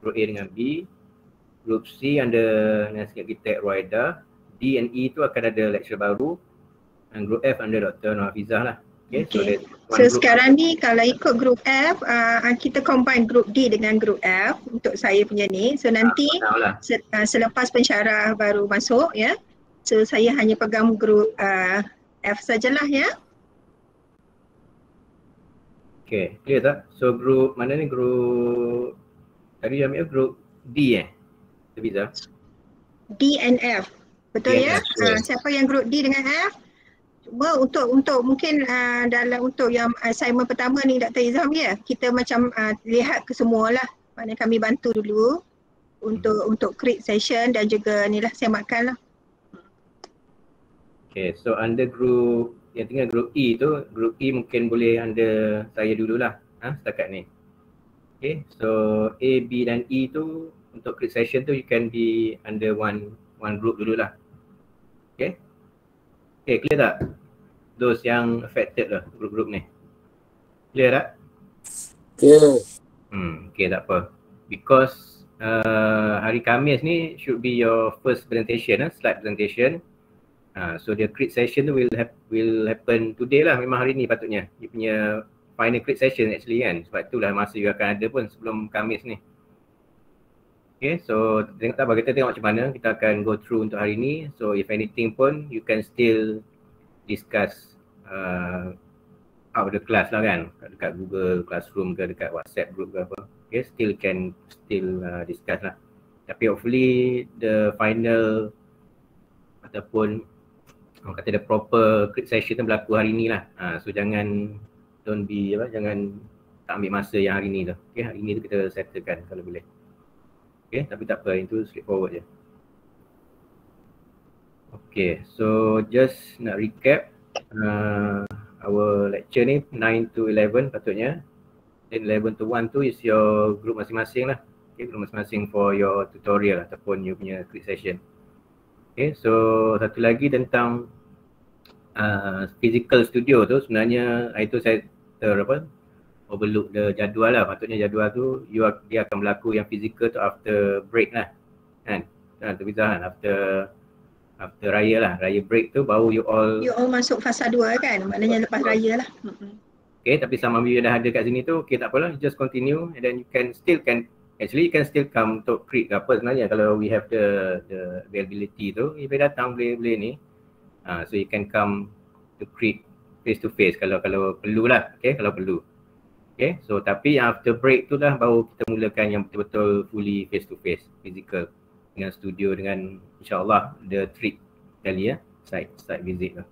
Group A dengan B, Group C under Nasi Architect Roida, D and E tu akan ada lecture baru, dan Group F under Dr. Nur Hafizah lah. Okay. So sekarang ni kalau ikut Group F, kita combine Group D dengan Group F untuk saya punya ni. So nanti selepas pensyarah baru masuk ya. So saya hanya pegang Group F sajalah ya. Okay, clear tak? So group mana ni? Group tadi ambil group D Bisa? D and F. Betul D ya? Siapa yang Group D dengan F? Cuma untuk mungkin dalam untuk yang assignment pertama ni Dr. Izam ya, kita macam lihat ke semua lah. Maknanya kami bantu dulu untuk create session dan juga ni lah semakan lah. Okay, so under group yang tinggal group E tu, group E mungkin boleh under saya dululah setakat ni. Okay, so A, B dan E tu untuk create session tu you can be under one group dululah. Okay. Okay, clear tak? Those yang affected lah, group-group ni. Clear tak? Clear. Okay, tak apa. Because hari Khamis ni should be your first presentation, slide presentation. So the create session tu will happen today lah, memang hari ni patutnya. Dia punya final create session actually kan. Sebab itulah masa you akan ada pun sebelum Khamis ni. Okay, so kita tengok macam mana kita akan go through untuk hari ni. So if anything pun you can still discuss out of the class lah kan, dekat Google Classroom ke dekat WhatsApp group ke apa. Okay, still discuss lah. Tapi hopefully the final ataupun orang kata the proper create session tu berlaku hari ni lah. So jangan jangan tak ambil masa yang hari ni tu. Okay, hari ni tu kita settlekan kalau boleh. Okay, tapi tak apa, itu straightforward je. Okay, so just nak recap our lecture ni 9 to 11 patutnya. Then 11 to 1 tu is your group masing-masing lah. Okay, group masing-masing for your tutorial ataupun you punya create session. Okay, so satu lagi tentang physical studio tu sebenarnya itu saya overlook the jadual lah. Patutnya jadual tu dia akan berlaku yang physical tu after break lah kan. Terbizah kan after raya lah, raya break tu baru you all masuk fasa 2 kan, maknanya lepas raya lah. Okay, tapi sama you dah ada kat sini tu, okay tak apalah, just continue and then you can still come untuk create ke apa sebenarnya kalau we have the availability tu, if datang boleh ni. So you can come to create face to face kalau perlu lah. Okay, kalau perlu. Okay, so tapi after break tu lah baru kita mulakan yang betul-betul fully face to face, physical dengan studio, dengan insyaAllah the trip kali ya, site visit lah.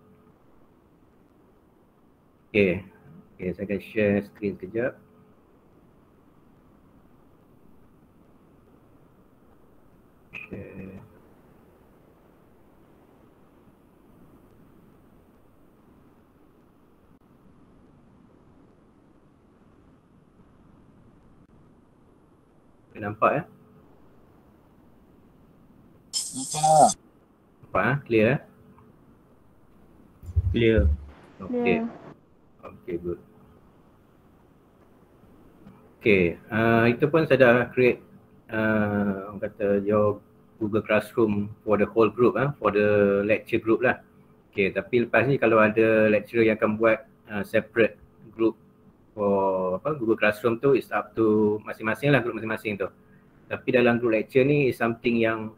Okay, saya akan share screen sekejap. Share. Nampak ya? Nampak clear Clear. Okay. Okay, good. Okay, itu pun saya dah create orang kata your Google Classroom for the whole group for the lecture group lah. Okay, tapi lepas ni kalau ada lecturer yang akan buat separate group for Google Classroom tu, is up to masing-masing lah, group masing-masing tu. Tapi dalam group lecture ni is something yang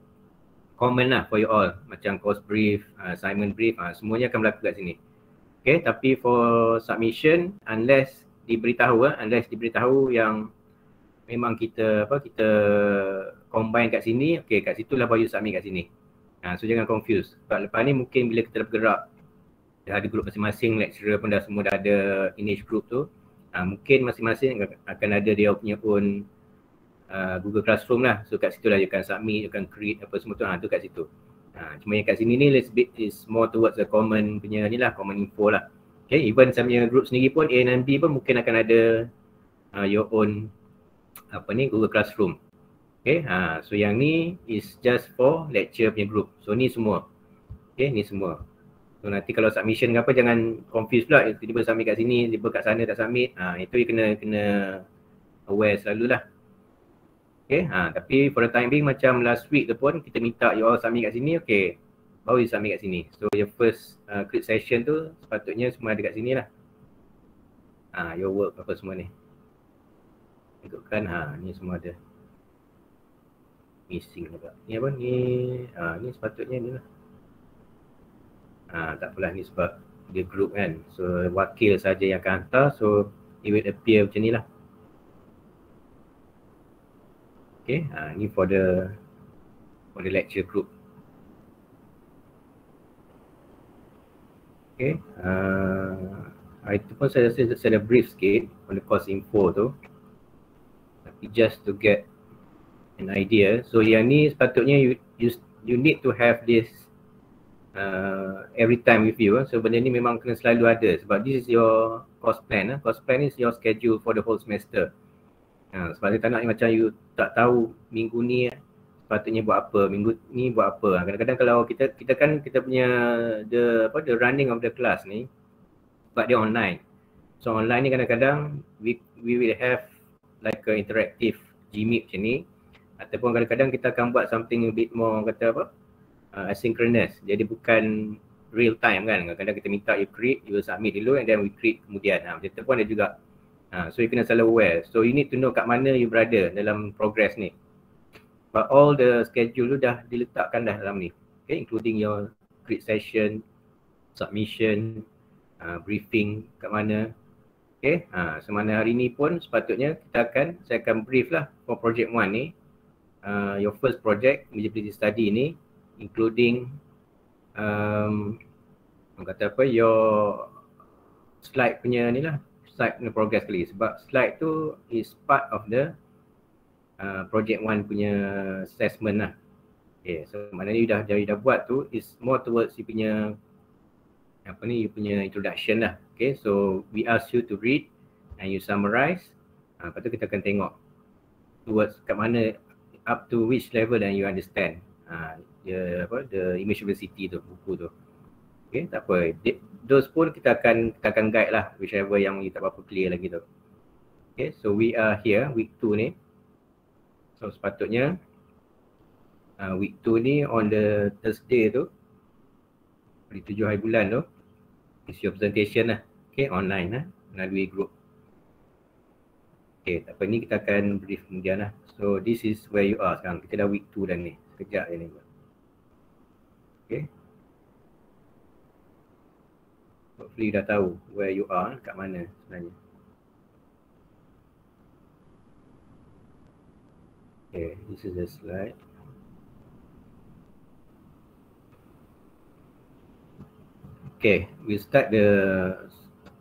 common lah for you all. Macam course brief, assignment brief, semuanya akan berlaku kat sini. Okay, tapi for submission, unless diberitahu yang memang kita combine kat sini, okay, kat situlah baru you submit kat sini. So jangan confuse. Sebab lepas ni mungkin bila kita dah bergerak, dah ada group masing-masing, lecturer pun dah semua dah ada image group tu, mungkin masing-masing akan ada dia punya own Google Classroom lah. So kat situ lah you can submit, you can create apa semua tu, tu kat situ. Cuma yang kat sini ni is more towards the common punya ni lah, common info lah. Okay, even saya punya group sendiri pun A dan B pun mungkin akan ada your own Google Classroom. Okay, so yang ni is just for lecture punya group. So ni semua. Okay, ni semua. So nanti kalau submission ke apa jangan confuse pula, tiba-tiba submit kat sini, tiba kat sana tak submit. Itu you kena aware selalulah. Okay, tapi for the time being macam last week tu pun kita minta you all submit kat sini, okay, baru you submit kat sini. So your first create session tu sepatutnya semua ada kat sini lah. Your work apa semua ni. Ikutkan, ni semua ada. Missing juga. Ni apa ni? Ni sepatutnya ni lah. Tak apalah, ni sebab dia group kan. So wakil saja yang akan hantar, so it will appear macam ni lah. Okay, ni for the lecture group. Okay, itu pun saya rasa saya dah brief sikit on the course info tu. Tapi just to get an idea. So yang ni sepatutnya you need to have this every time with you. So benda ni memang kena selalu ada sebab this is your course plan. Course plan is your schedule for the whole semester. Sebab saya tak nak macam you tak tahu minggu ni sepatutnya buat apa, minggu ni buat apa. Kadang-kadang kalau kita kan kita punya the running of the class ni sebab dia online. So online ni kadang-kadang we will have like a interactive Gmeet macam ni, ataupun kadang-kadang kita akan buat something a bit more asynchronous. Jadi bukan real time kan. Kadang-kadang kita minta you create, you submit dulu and then we create kemudian. Macam tu pun ada juga. So you kena selalu aware. So you need to know kat mana you berada dalam progress ni. But all the schedule tu dah diletakkan dah dalam ni. Okay, including your create session, submission, briefing kat mana. Okay, semana hari ni pun sepatutnya saya akan brief lah for project 1 ni. Your first project, feasibility study ni, including your slide punya ni lah. Slide punya progress kali sebab slide tu is part of the project 1 punya assessment lah. Okay, so maknanya you dah buat tu is more towards you punya you punya introduction lah. Okay, so we ask you to read and you summarize. Lepas tu kita akan tengok towards kat mana, up to which level dan you understand the image university tu, buku tu. Okay, tak apa. Those pun kita akan guide lah whichever yang you tak apa clear lagi tu. Okay, so we are here week 2 ni. So sepatutnya week 2 ni on the Thursday tu, hari 7 hari bulan tu, is your presentation lah. Okay, online lah, melalui group. Okay, tak apa, ni kita akan brief kemudian lah. So this is where you are sekarang. Kita dah week 2 dah ni. Sekejap je ni. Okay. Hopefully you dah tahu where you are, kat mana sebenarnya. Okay, this is the slide. Okay, we start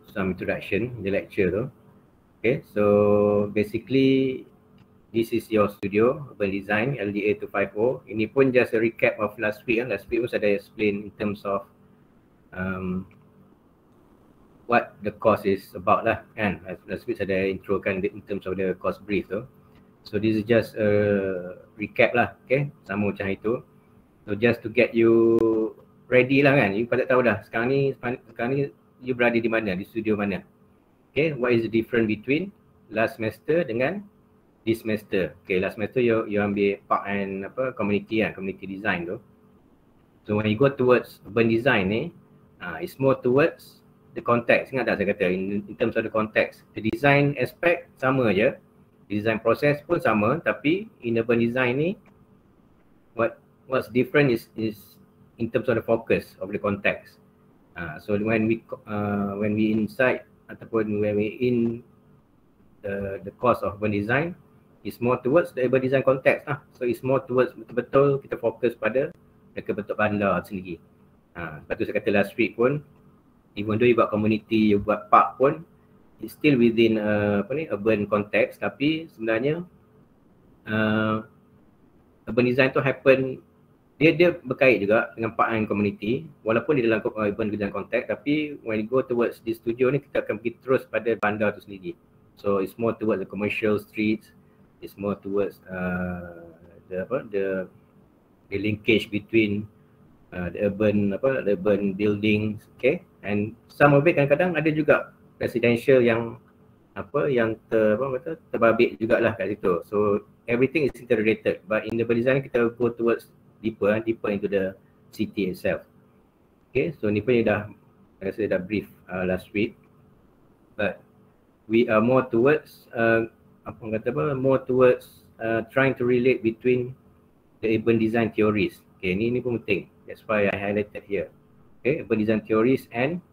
some introduction, the lecture tu. Okay, so basically this is your studio, urban design, LDA 250. Ini pun just a recap of last week. Last week pun saya dah explain in terms of what the course is about lah kan. Last week saya dah introkan in terms of the course brief tu. So this is just a recap lah, okay, sama macam itu. So just to get you ready lah kan, you patut tahu dah sekarang ni you berada di mana, di studio mana. Okay, what is the difference between last semester dengan this semester. Okay, last semester you ambil park and community design tu. So when you go towards urban design ni, it's more towards the context. Ingat tak saya kata in terms of the context, the design aspect sama je, design process pun sama, tapi in urban design ni what's different is in terms of the focus of the context. So when we inside ataupun when we in the course of urban design, is more towards the urban design context lah. So it's more towards betul-betul kita fokus pada bentuk bandar sendiri. Lepas tu saya kata last week pun, even though you buat community, you buat park pun, it's still within urban context, tapi sebenarnya urban design tu happen, dia berkait juga dengan park and community, walaupun di dalam urban design context, tapi when you go towards the studio ni, kita akan pergi terus pada bandar tu sendiri. So it's more towards the commercial streets, it's more towards the linkage between the urban buildings, okay, and some of it kadang-kadang ada juga residential yang terbabit jugalah kat situ. So everything is interrelated, but in urban design kita go towards deeper into the city itself. Okay, so ni pun saya dah brief last week, but we are more towards more towards trying to relate between the urban design theories. Okay, ni pun penting. That's why I highlighted here. Okay, urban design theories and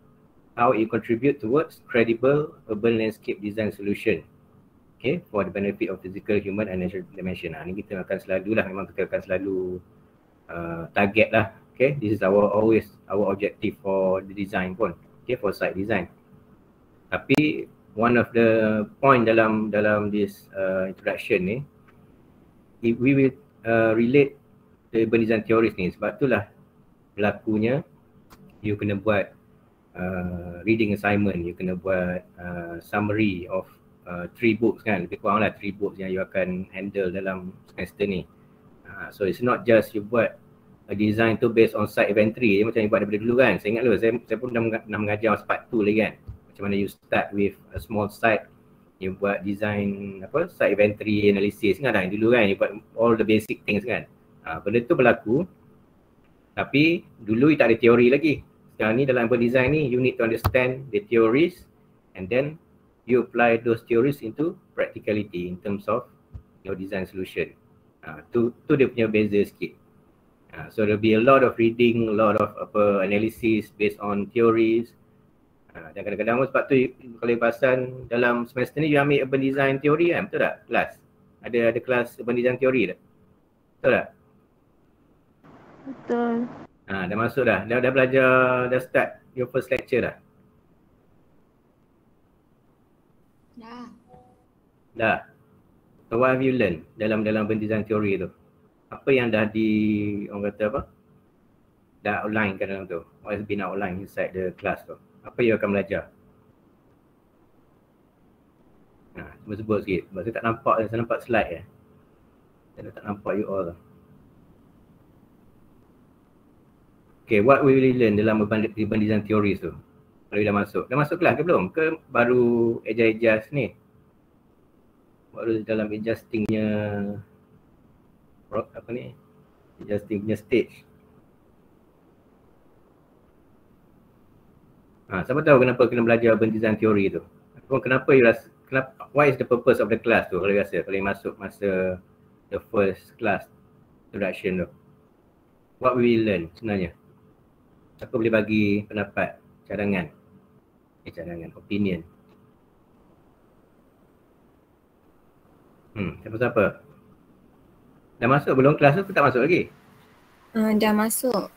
how it contribute towards credible urban landscape design solution. Okay, for the benefit of physical, human and natural dimension. Ni kita akan selalu lah, memang kita akan selalu target lah. Okay, this is always our objective for the design pun. Okay, for site design. Tapi one of the point dalam this introduction ni, if we will relate the urban design theories ni, sebab itulah berlakunya you kena buat reading assignment, you kena buat summary of 3 books kan, lebih kurang lah 3 books yang you akan handle dalam semester ni. So it's not just you buat a design tu based on site inventory macam you buat daripada dulu kan. Saya ingat dulu, saya pun dah mengajar part 2 lagi kan, macam mana you start with a small site, you buat design site inventory analysis kan, dah dulu kan, you buat all the basic things kan. Benda tu berlaku, tapi dulu you tak ada teori lagi. Sekarang ni dalam urban design ni, you need to understand the theories and then you apply those theories into practicality in terms of your design solution. Tu dia punya beza sikit. So there'll be a lot of reading, a lot of analysis based on theories. Dan kadang-kadang sebab tu kalau perasan dalam semester ni you ambil urban design theory kan, betul tak? Kelas. Ada kelas urban design theory tak? Betul tak? Betul. Dah masuk dah. Dah belajar, dah start your first lecture dah. Dah. So what have you learned dalam urban design theory tu? Apa yang dah orang kata dah outline kan dalam tu? What has been outlined inside the class tu? Apa you akan belajar? Cuba sebut sikit. Sebab saya tak nampak, saya nampak slide Saya tak nampak you all. Okay, what we will learn dalam urban design theories tu? Kalau you dah masuk kelas ke belum? Ke baru adjust ni? Baru dalam adjustingnya adjustingnya stage. Siapa tahu kenapa kena belajar urban design theory tu? Kenapa you rasa, what is the purpose of the class tu kalau you rasa, kalau you masuk masa the first class introduction tu? What we will learn sebenarnya? Siapa boleh bagi pendapat, cadangan, opinion? Siapa? Dah masuk belum kelas tu? Tak masuk lagi? Dah masuk.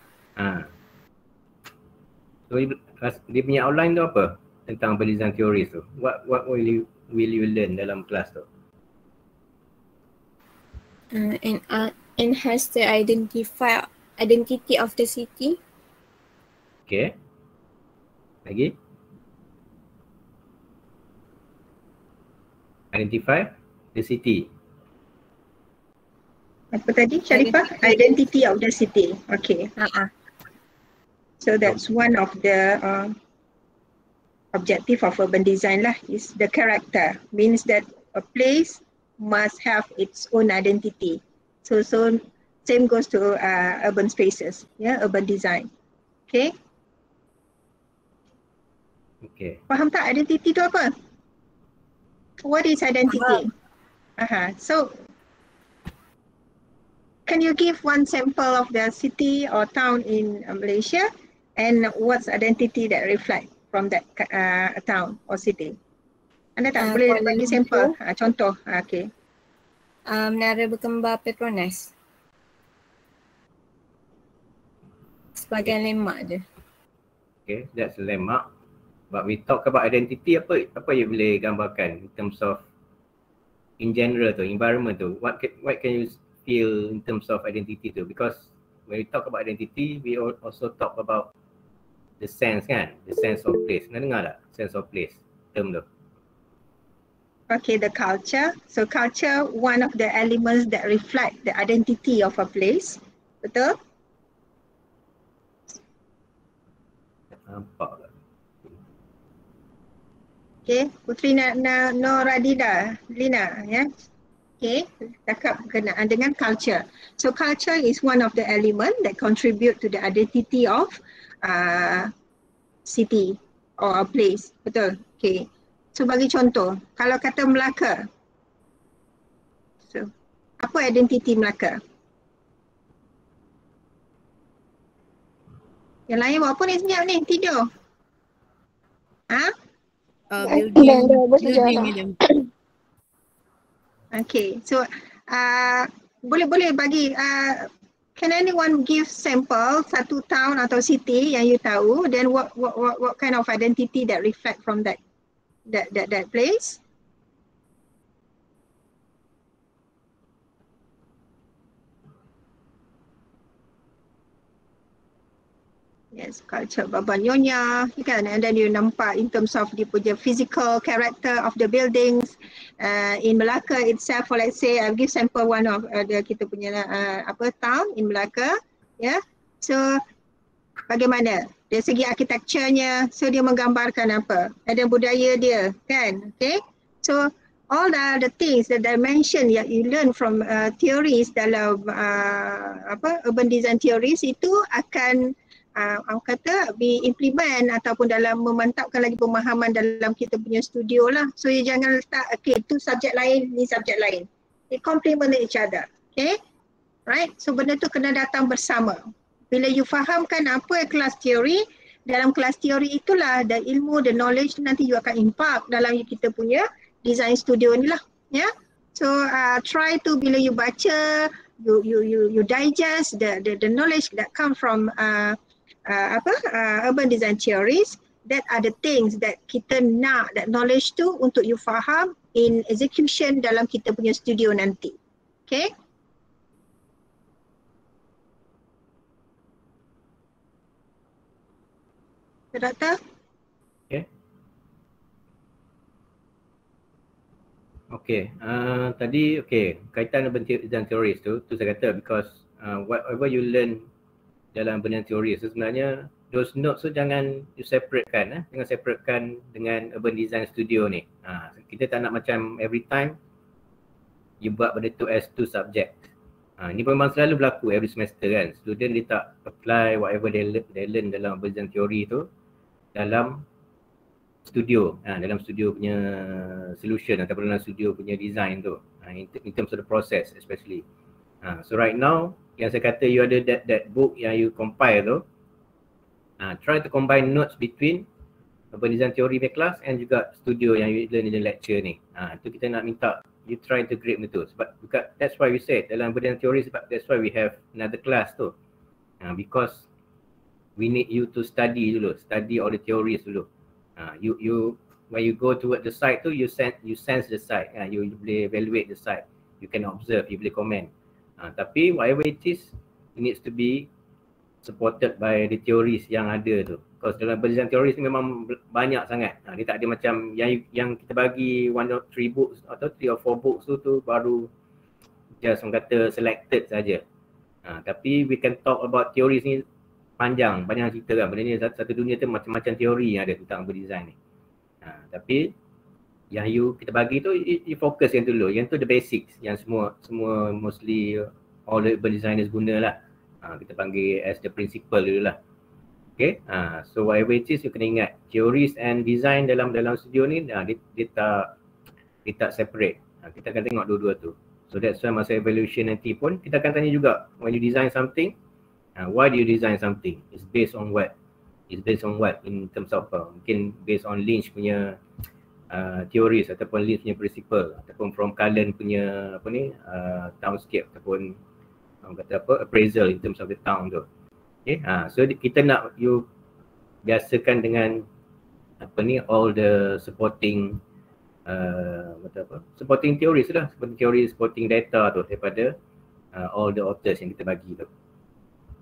So dia punya outline tu apa? Tentang urban design theories tu. What will you learn dalam kelas tu? Enhance the identity of the city. Okay. Lagi? Identify the city. Apa tadi Sharifah? Identity of the city. Okay. So that's one of the objective of urban design lah, is the character. Means that a place must have its own identity. So same goes to urban spaces, urban design. Okay. Faham tak identity tu apa? What is identity? So can you give one sample of the city or town in Malaysia and what's identity that reflect from that town or city? Anda tak boleh bagi sampel? Contoh. Okay. Menara berkembar Petronas. Sebagai landmark je. Okay, that's a landmark. But we talk about identity, apa you boleh gambarkan in terms of in general tu, environment tu. What can you feel in terms of identity tu? Because when we talk about identity, we also talk about the sense kan, the sense of place. Pernah dengar tak sense of place term tu? Okay, the culture. So culture, one of the elements that reflect the identity of a place. Betul? Nampak tak? Okay, Putri Noradida, Lina, ya. Okay, cakap berkenaan dengan culture. So culture is one of the element that contribute to the identity of city or a place. Betul? Okay. So bagi contoh, kalau kata Melaka. So, apa identiti Melaka? Yang lain buat apa ni senyap ni? Tidur? Ha? Building. Okay, so boleh bagi can anyone give sample satu town atau city yang you tahu, then what kind of identity that reflect from that place? Yes, culture Baba Nyonya, kan? And then you nampak in terms of the punya physical character of the buildings. In Melaka itself, or let's say I'll give sample one of kita punya town in Melaka, yeah. So bagaimana dari segi architecture-nya, so dia menggambarkan apa? Ada budaya dia, kan? Okay. So all the things, the dimension yang you learn from theories dalam urban design theories itu akan orang kata be implement ataupun dalam memantapkan lagi pemahaman dalam kita punya studio lah. So you jangan letak okay tu subjek lain, ni subjek lain. It complement each other. Okay. Right. So benda tu kena datang bersama. Bila you fahamkan apa kelas teori, dalam kelas teori itulah the ilmu, the knowledge nanti you akan impact dalam kita punya design studio ni lah. Ya. Yeah? So try to bila you baca, you digest the knowledge that come from urban design theories, that are the things that kita nak, that knowledge tu untuk you faham in execution dalam kita punya studio nanti. Okay. Doktor? Okay. Okay. Tadi kaitan urban design theories tu saya kata because whatever you learn dalam urban theories tu sebenarnya those notes tu jangan you separatekan, jangan separatekan dengan urban design studio ni. Kita tak nak macam every time you buat benda tu as two subject. Ini memang selalu berlaku every semester kan. Student dia tak apply whatever they learn dalam urban design theory tu dalam studio, dalam studio punya solution ataupun dalam studio punya design tu, in terms of the process especially. So right now yang saya kata you ada that book yang you compile tu, try to combine notes between urban design theory punya class and juga studio yang you learn in the lecture ni. Tu kita nak minta you try to grade benda tu sebab that's why we said dalam urban design theory, sebab that's why we have another class tu, because we need you to study all the theories dulu. You when you go toward the site tu, you sense the site, you boleh evaluate the site, you can observe, you boleh comment. Tapi whatever it is, it needs to be supported by the theories yang ada tu. Because dalam design theories ni memang banyak sangat. Dia tak ada macam yang kita bagi 1 or 3 books atau 3 or 4 books tu baru just orang kata selected saja. Tapi we can talk about theories ni panjang cerita kan. Benda ni satu dunia tu macam-macam teori yang ada tentang berdesign ni. Tapi yang kita bagi tu you fokus yang dulu. Yang tu the basics yang semua mostly all the urban designers guna lah. Kita panggil as the principle dulu lah. Okay. So whatever it is you kena ingat theories and design dalam studio ni dia tak separate. Kita akan tengok dua-dua tu. So that's why masa evaluation nanti pun kita akan tanya juga when you design something, why do you design something? It's based on what? In terms of mungkin based on Lynch punya theories ataupun Lynch punya principle ataupun from Cullen punya townscape ataupun orang kata appraisal in terms of the town tu. Okay, so kita nak you biasakan dengan all the supporting supporting theories lah, supporting data tu daripada all the authors yang kita bagi tu.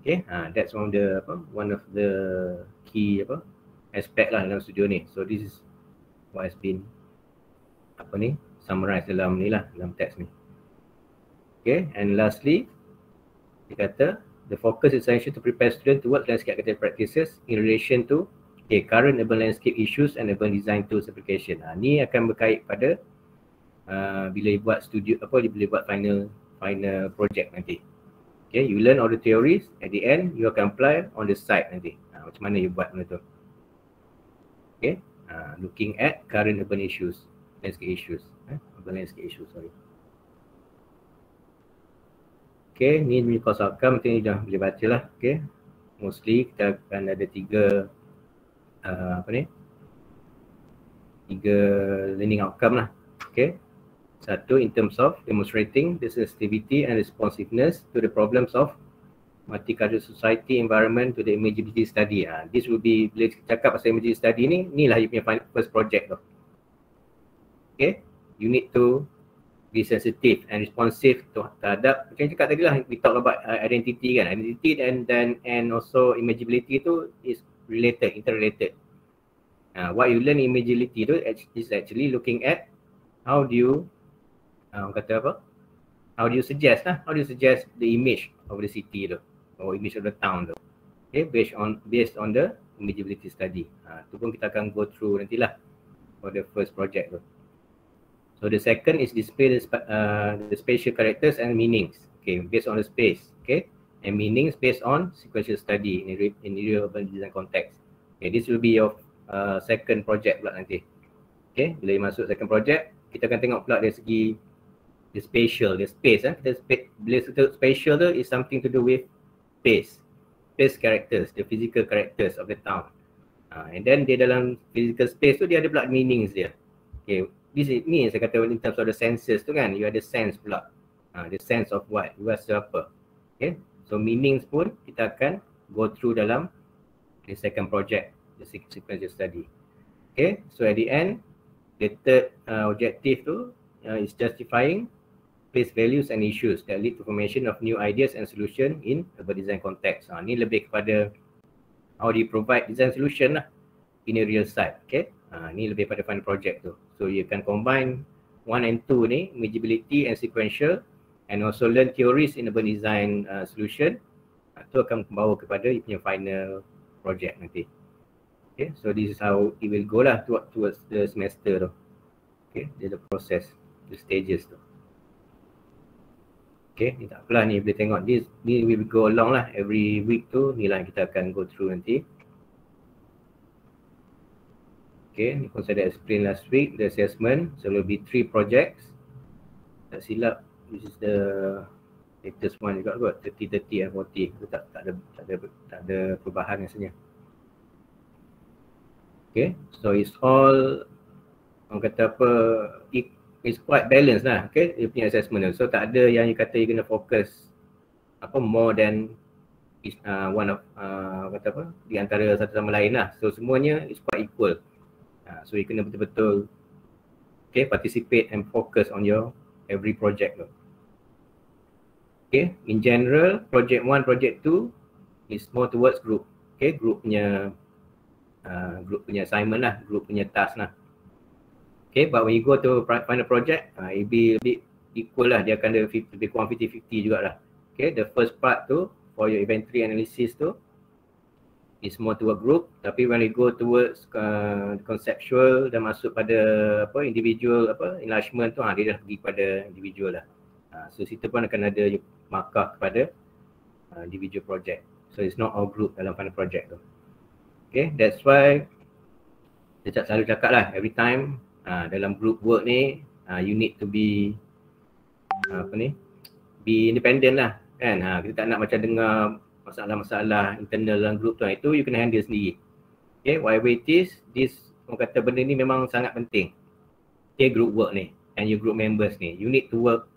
Okay, that's one of the key aspect lah dalam studio ni. So this is what has been summarized dalam ni lah, dalam teks ni. Okay, and lastly dia kata the focus is essential to prepare students towards landscape architecture practices in relation to current urban landscape issues and urban design tools application. Ni akan berkait pada bila you buat studio bila buat final project nanti. Okay, you learn all the theories, at the end you akan apply on the site nanti. Macam mana you buat benda tu. Okay, looking at current urban issues, landscape issues, urban landscape issues, sorry. Okay, ni course outcome, nanti dah boleh baca lah. Okay, mostly kita akan ada tiga learning outcome lah. Okay, satu, in terms of demonstrating the sensitivity and responsiveness to the problems of multicultural society environment to the imageability study. This will be, bila cakap pasal imageability study ni lah you punya first project tu. Okay, you need to be sensitive and responsive terhadap, macam cakap tadi lah, we talk about identity kan, identity and also imageability tu is related, interrelated. What you learn in imageability tu is actually looking at how do you how do you suggest the image of the city tu, or image of the town tu. Okay, based on the imageability study. Tu pun kita akan go through nantilah for the first project tu. So the second is display the spatial characters and meanings. Okay, based on the space, okay, and meanings based on sequential study in real urban design context. Okay, this will be your second project pula nanti. Okay, bila you masuk second project, kita akan tengok pula dari segi the spatial, the space. Bila spatial tu is something to do with space characters, the physical characters of the town. And then dia dalam physical space tu dia ada pula meanings dia. Okay, ni saya kata in terms of the senses tu kan, you ada sense pula. The sense of what, you rasa apa. Okay, so meanings pun kita akan go through dalam the second project, the sequential study. Okay, so at the end, the third objective tu is justifying place values and issues that lead to formation of new ideas and solution in urban design context. Ni lebih kepada how do you provide design solution lah in a real site. Okay, ni lebih pada final project tu. So you can combine 1 and 2 ni, imageability and sequential, and also learn theories in urban design solution. Tu akan membawa kepada you punya final project nanti. Okay, so this is how it will go lah towards the semester tu. Okay, the process, the stages tu. Okay, ni tak apalah, ni boleh tengok, ni we will go along lah every week tu, ni lah kita akan go through nanti. Okay, ni pun saya dah explain last week, the assessment, so there will be 3 projects. Tak silap, this is the latest one juga kot, 30, 30 and 40, itu tak ada perubahan rasanya. Okay, so it's all, orang kata apa, it's quite balanced lah, okay, dia punya assessment tu. So tak ada yang you kata you kena fokus more than one of kata apa, di antara satu sama lain lah. So semuanya is quite equal. So you kena betul-betul okay, participate and focus on your every project tu. Okay, in general, project 1, project 2 is more towards group. Okay, group punya assignment lah, group punya task lah. Okay, but when you go to final project, it be a bit equal lah, dia akan lebih kurang 50-50 jugalah. Okay, the first part tu for your inventory analysis tu is more toward group, tapi when you go towards conceptual dan masuk pada individual enlargement tu, dia dah pergi pada individual lah. So situ pun akan ada markah kepada individual project. So it's not all group dalam final project tu. Okay, that's why saya selalu cakap lah, every time dalam group work ni you need to be be independent lah kan. Kita tak nak macam dengar masalah-masalah internal dalam group tu, itu you kena handle sendiri. Okay, whatever it is, orang kata benda ni memang sangat penting. Okay, group work ni and your group members ni, you need to work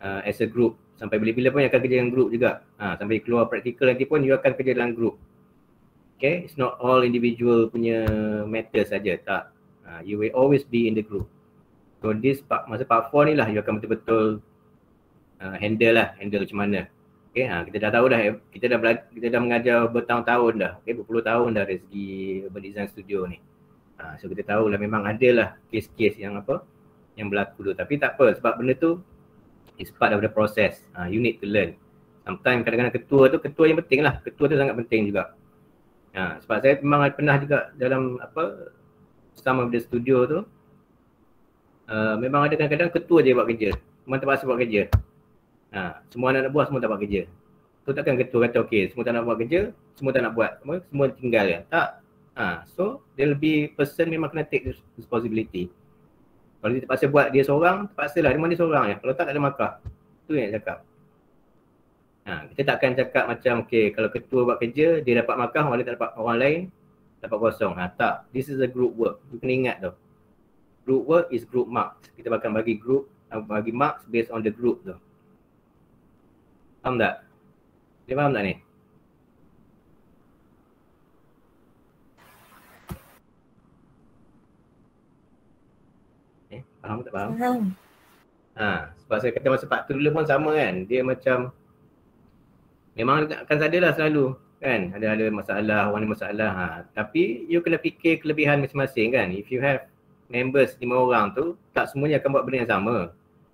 as a group. Sampai bila-bila pun you akan kerja dengan group juga. Sampai keluar praktikal nanti pun you akan kerja dalam group. Okay, it's not all individual punya matter saja, tak. You will always be in the group. So masa part 4 ni lah you akan betul-betul handle macam mana. Okay, kita dah tahu dah, kita dah mengajar bertahun-tahun dah, okay, berpuluh tahun dah dari segi urban design studio ni. So kita tahu lah memang ada lah kes-kes yang berlaku tu, tapi tak apa, sebab benda tu is part of the process. You need to learn. Sometimes kadang-kadang ketua yang penting lah, ketua tu sangat penting juga. Sebab saya memang pernah juga dalam some of the studio tu memang ada kadang-kadang ketua je buat kerja. Semua terpaksa buat kerja. Semua anak buah semua tak buat kerja. So takkan ketua kata okey, semua tak nak buat kerja, semua tak nak buat. Semua tinggal je. Tak. So dia lebih person memang kena take responsibility. Kalau dia terpaksa buat dia seorang, terpaksalah memang dia seorang je. Kalau tak ada markah. Tu yang cakap. Kita takkan cakap macam okey, kalau ketua buat kerja, dia dapat markah, orang lain tak dapat, orang lain dapat kosong. Tak. This is a group work. You kena ingat tu. Group work is group marks. Kita akan bagi group, bagi marks based on the group tu. Faham tak? Dia faham tak ni? Faham tak faham? Faham. Sebab saya kata masa part tu dulu pun sama kan. Dia macam memang akan adalah selalu kan. Ada masalah, orang ni masalah. Tapi you kena fikir kelebihan masing-masing kan. If you have members 5 orang tu, tak semuanya akan buat benda yang sama.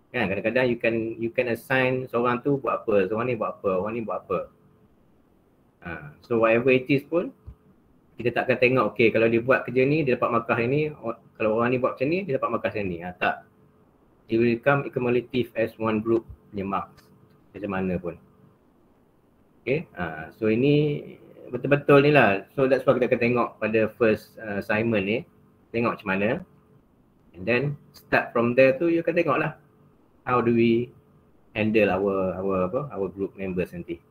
Kan kadang-kadang you can assign seorang tu buat apa, seorang ni buat apa, orang ni buat apa. So whatever it is pun, kita tak akan tengok okey kalau dia buat kerja ni dia dapat markah ini, kalau orang ni buat macam ni dia dapat markah macam ni. Tak. It will become accumulative as one group punya marks macam mana pun. Okay. So ini betul-betul ni lah. So that's why kita akan tengok pada first assignment ni, tengok macam mana. And then start from there tu you akan tengok lah how do we handle our group members nanti.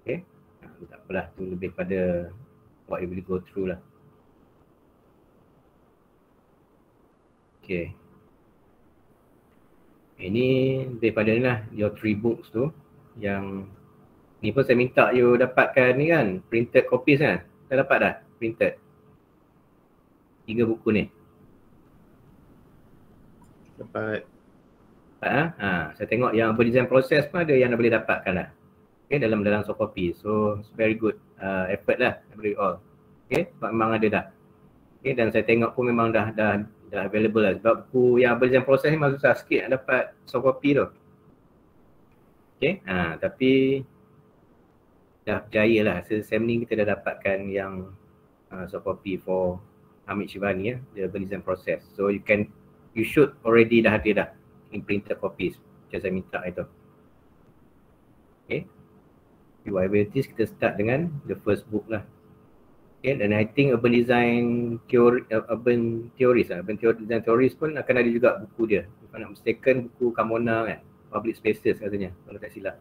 Okay. Tak apalah, tu lebih pada what you will go through lah. Okay. Ini daripada ni lah, your 3 books tu. Yang ni pun saya minta you dapatkan ni kan, printed copies kan. Saya dapat dah, printed 3 buku ni. Dapat. Saya tengok yang berdesign proses pun ada yang dah boleh dapatkan lah. Okay, dalam soft copy. So it's very good effort lah daripada you all. Okay, sebab memang ada dah. Okay, dan saya tengok pun memang dah available lah. Sebab buku yang berdesign proses ni memang susah sikit nak dapat soft copy tu. Okay, tapi dah berjaya lah. Sem ni kita dah dapatkan yang soft copy for Hamid Shivani the berdesign proses. So you should already dah ada dah in printed copies macam saya minta itu. Okay. Whatever it is, kita start dengan the first book lah. Okay, dan I think urban design theories pun akan ada juga buku dia. Kalau nak mistaken buku Carmona kan, public spaces katanya kalau tak silap.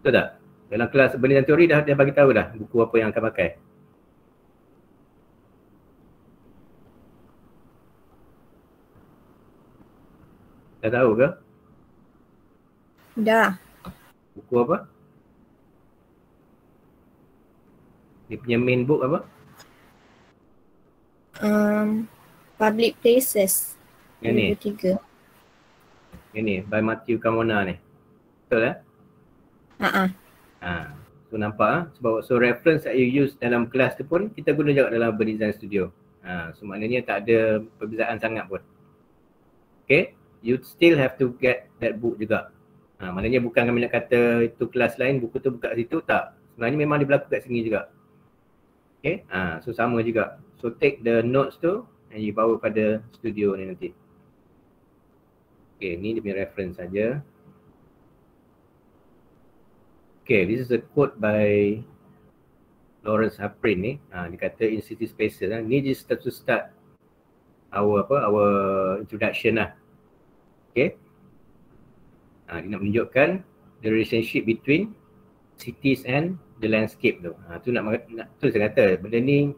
Betul tak? Dalam kelas urban design theory dia bagi tahu dah buku apa yang akan pakai. Dah tahu ke? Dah. Buku apa? Dia punya main book apa? Public Places. Yang ni? 3. Yang ni, by Matthew Carmona ni. Betul So nampak so reference that you use dalam kelas tu pun kita guna juga dalam berdesign studio. So maknanya tak ada perbezaan sangat pun. Okay, you still have to get that book juga. Maknanya bukan kami nak kata itu kelas lain, buku tu buka situ, tak. Sebenarnya memang dia berlaku kat sini juga. Okay, so sama juga. So take the notes tu and you bawa pada studio ni nanti. Okay, ni dia punya reference saja. Okay, this is a quote by Lawrence Haprin ni. Dia kata in city spaces ni just to start our introduction lah. Okay. Dia nak menunjukkan the relationship between cities and the landscape tu. Tu tu saya kata benda ni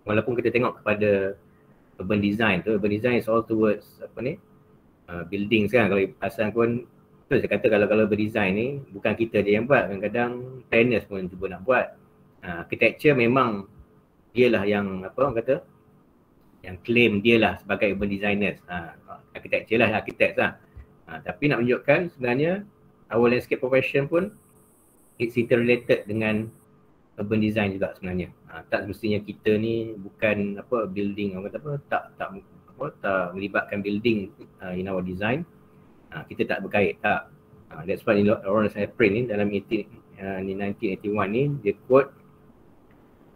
walaupun kita tengok kepada urban design tu, urban design is all towards buildings kan. Kalau pasal pun tu saya kata kalau urban design ni bukan kita je yang buat, kadang-kadang planners pun cuba nak buat. Architecture memang dialah yang yang claim dialah sebagai urban designers. Architecture lah, architects lah. Tapi nak menunjukkan sebenarnya our landscape profession pun it's interrelated dengan urban design juga sebenarnya. Tak semestinya kita ni bukan building, tak melibatkan building in our design. Kita tak berkait, tak. That's why Lawrence Haprin ni dalam 1981 ni dia quote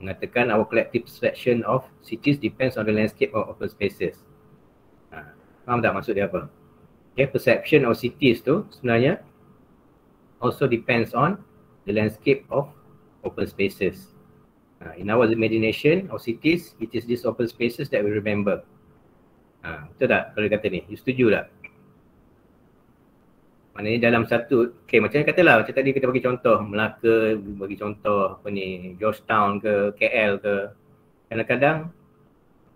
mengatakan our collective perception of cities depends on the landscape of open spaces. Faham tak maksud dia apa? Okay, perception of cities tu sebenarnya also depends on the landscape of open spaces. In our imagination of cities, it is these open spaces that we remember. Betul tak kalau dia kata ni? You setuju tak? Maknanya dalam satu, okay, macam katalah, macam tadi kita bagi contoh Melaka, bagi contoh apa ni, Georgetown ke, KL ke. Kadang-kadang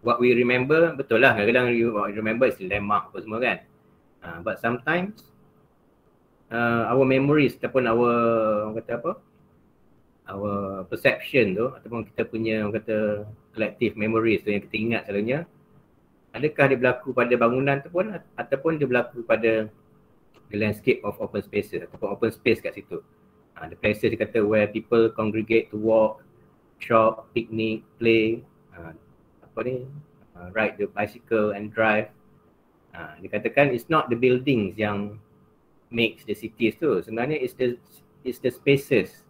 what we remember, betul lah, kadang-kadang what we remember is landmark apa semua kan. But sometimes our memories ataupun our, orang kata apa, our perception tu ataupun kita punya, orang kata, collective memories tu yang kita ingat selalunya, adakah dia berlaku pada bangunan tu pun ataupun dia berlaku pada the landscape of open spaces ataupun open space kat situ. The places dia kata where people congregate to walk, shop, picnic, play, ride the bicycle and drive. Dia katakan it's not the buildings yang makes the cities tu. Sebenarnya it's the spaces.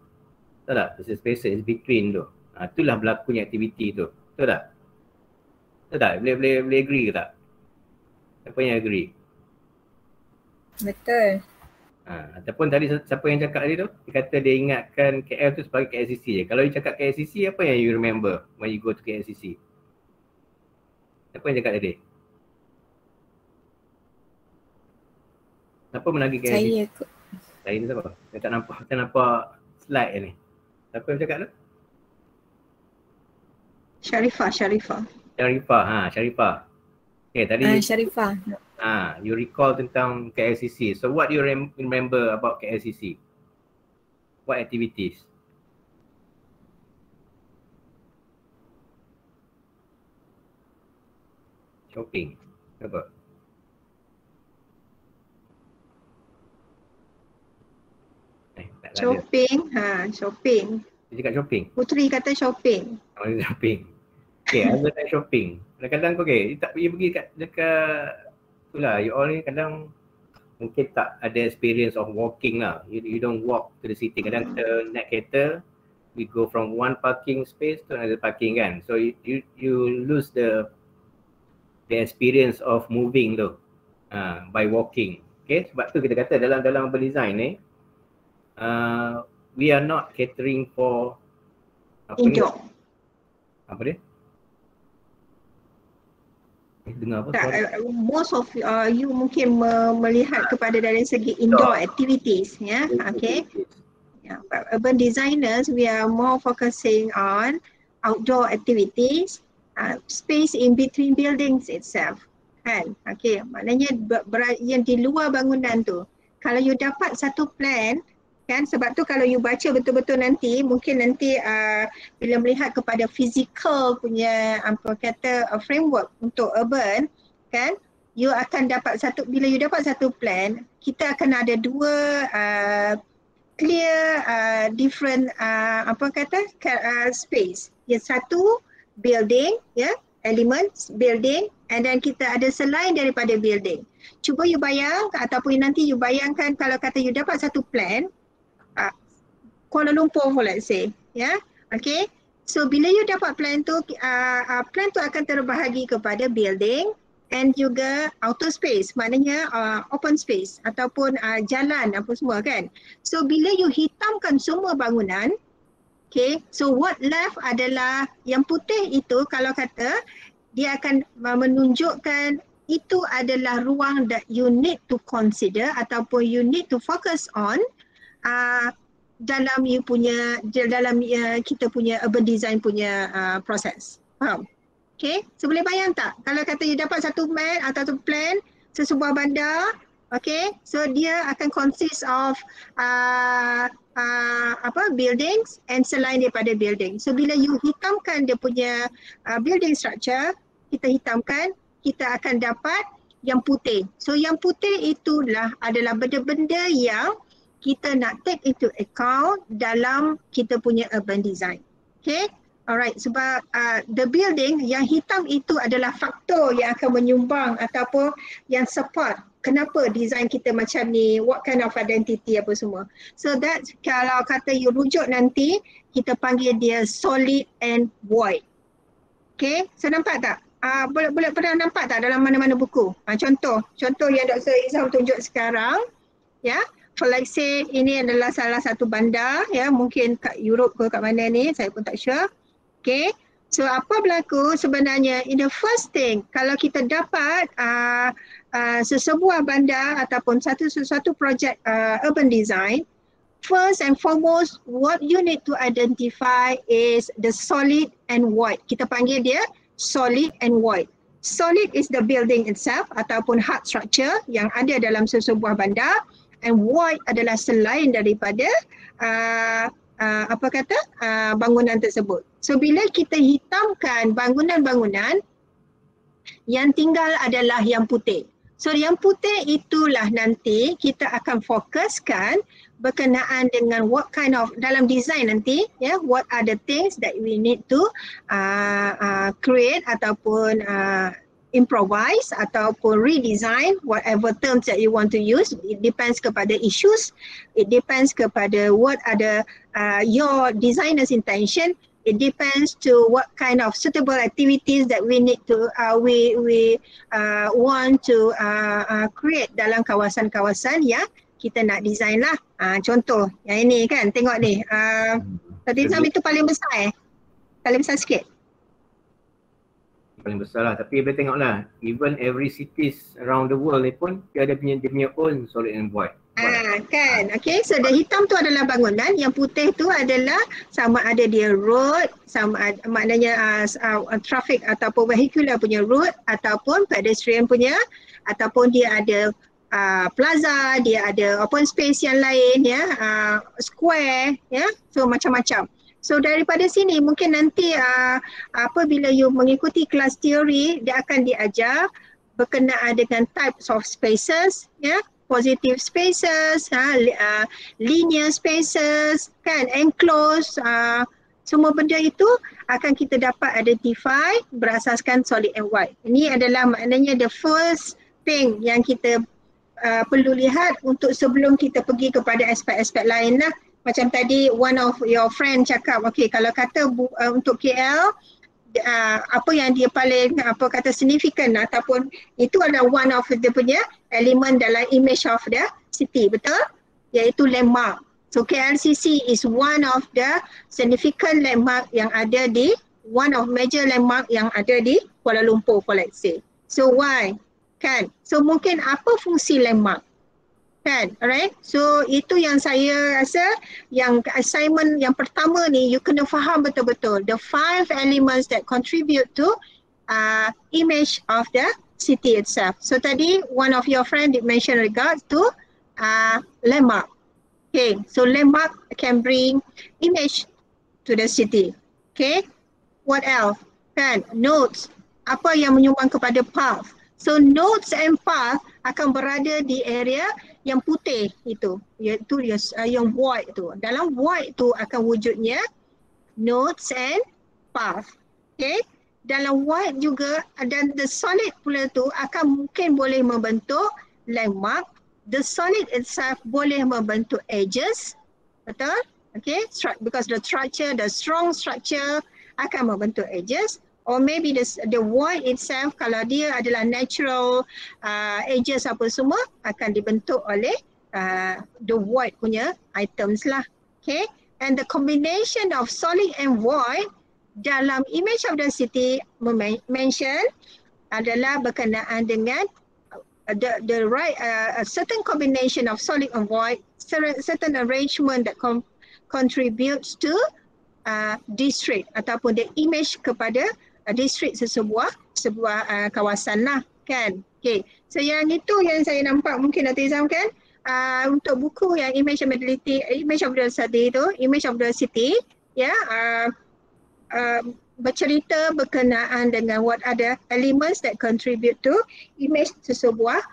Betul tak? It's the spaces between tu. Itulah berlakunya aktiviti tu. Betul tak? Betul tak? Boleh agree ke tak? Siapa yang agree? Betul. Ataupun tadi siapa yang cakap tadi tu, dia kata dia ingatkan KL tu sebagai KLCC je. Kalau dia cakap KLCC, apa yang you remember when you go to KLCC? Siapa yang cakap tadi? Siapa menagih KLCC? Saya kot. Saya ni siapa? Saya tak nampak slide ni. Siapa yang cakap tu? Sharifah. Sharifah. Okay, tadi Sharifah. you recall tentang KLCC. So what do you remember about KLCC? What activities? Shopping. Apa? Tak ada. Shopping. Dia cakap shopping. Putri kata shopping. Shopping. Okay, other than shopping. Kadang-kadang okay, tak pergi dekat itulah, you all ni kadang mungkin tak ada experience of walking lah. You don't walk to the city. Kadang kita naik kereta, we go from one parking space to another parking kan. So you lose the experience of moving tu by walking. Okay, sebab tu kita kata dalam urban design ni we are not catering for Indoor. Apa dia? Dengar apa? Most of you mungkin melihat kepada dari segi indoor activities, ya. Okay. Yeah, but urban designers, we are more focusing on outdoor activities, space in between buildings itself, kan? Okay, maknanya yang di luar bangunan tu. Kalau you dapat satu plan, kan, sebab tu kalau you baca betul-betul nanti, mungkin nanti bila melihat kepada physical punya apa kata framework untuk urban, kan, you akan dapat bila you dapat satu plan, kita akan ada dua clear different space. Yang satu building, ya, elements building, and then kita ada selain daripada building. Cuba you bayangkan ataupun nanti you bayangkan kalau kata you dapat satu plan Kuala Lumpur, let's say, ya, okay. So bila you dapat plan tu akan terbahagi kepada building and juga outer space, maknanya open space ataupun jalan apa semua kan. So bila you hitamkan semua bangunan, okay, so what left adalah yang putih itu, kalau kata dia akan menunjukkan itu adalah ruang that you need to consider ataupun you need to focus on dalam kita punya urban design punya proses. Faham? Okay, so boleh bayang tak kalau kata you dapat satu map atau satu plan sesebuah bandar, okay, so dia akan consist of buildings and selain daripada building. So bila you hitamkan dia punya building structure, kita hitamkan, kita akan dapat yang putih. So yang putih itulah adalah benda-benda yang kita nak take into account dalam kita punya urban design. Okay, alright, sebab the building yang hitam itu adalah faktor yang akan menyumbang ataupun yang support kenapa design kita macam ni, what kind of identity apa semua. So that kalau kata you rujuk nanti, kita panggil dia solid and void. Okay, so nampak tak? boleh pernah nampak tak dalam mana-mana buku? Contoh yang Dr. Izam tunjuk sekarang, ya. For like say ini adalah salah satu bandar, ya, mungkin kat Europe ke kat mana ni, saya pun tak sure. Okay. So apa berlaku sebenarnya, in the first thing, kalau kita dapat sesebuah bandar ataupun satu projek urban design, first and foremost, what you need to identify is the solid and void. Kita panggil dia solid and void. Solid is the building itself ataupun hard structure yang ada dalam sesebuah bandar, and void adalah selain daripada bangunan tersebut. So bila kita hitamkan bangunan-bangunan, yang tinggal adalah yang putih. So yang putih itulah nanti kita akan fokuskan berkenaan dengan what kind of, dalam design nanti, ya, what are the things that we need to create ataupun improvise ataupun redesign, whatever terms that you want to use. It depends kepada issues, it depends kepada what are the your designer's intention. It depends to what kind of suitable activities that we need to we want to create dalam kawasan-kawasan yang kita nak design lah. Contoh yang ini kan, tengok ni. Tadi Sam itu paling besar paling besar sikit. Paling besar lah, tapi boleh tengok lah, even every cities around the world ni pun dia punya own solid and void. Kan, okay, so the hitam tu adalah bangunan, yang putih tu adalah sama ada dia road, sama ada, maknanya traffic ataupun vehicular punya road, ataupun pedestrian punya, ataupun dia ada plaza, dia ada open space yang lain, ya, square, ya, so macam-macam. So daripada sini mungkin nanti apabila you mengikuti kelas teori, dia akan diajar berkenaan dengan types of spaces, ya, positive spaces, linear spaces, kan, enclosed, semua benda itu akan kita dapat identify berasaskan solid and void. Ini adalah maknanya the first thing yang kita perlu lihat untuk sebelum kita pergi kepada aspek-aspek lain lah. Macam tadi one of your friend cakap, okay, kalau kata untuk KL, apa yang dia paling signifikan ataupun itu adalah one of the punya elemen dalam image of the city, betul? Iaitu landmark. So KLCC is one of the significant landmark yang ada di, one of major landmark yang ada di Kuala Lumpur, for let's say. So why? Kan? So mungkin apa fungsi landmark? Kan? Alright? So itu yang saya rasa yang assignment yang pertama ni you kena faham betul-betul the 5 elements that contribute to image of the city itself. So tadi one of your friend did mention regards to landmark. Okay, so landmark can bring image to the city. Okay, what else? Kan? Nodes, apa yang menyumbang kepada path. So nodes and path akan berada di area yang putih itu, iaitu yang void tu. Dalam void tu akan wujudnya nodes and path. Okay, dalam void juga, dan the solid pula tu akan mungkin boleh membentuk landmark. The solid itself boleh membentuk edges, betul? Okay, because the structure, the strong structure akan membentuk edges. Or maybe the void itself, kalau dia adalah natural edges apa semua, akan dibentuk oleh the void punya items lah. Okay, and the combination of solid and void dalam image of the city mention adalah berkenaan dengan the right a certain combination of solid and void, certain arrangement that contributes to district ataupun the image kepada district sebuah kawasan lah, kan. Okay, so yang itu yang saya nampak mungkin Dr. Izam kan, untuk buku yang image of the city itu, image of the city, ya, bercerita berkenaan dengan what are elements that contribute to image sesebuah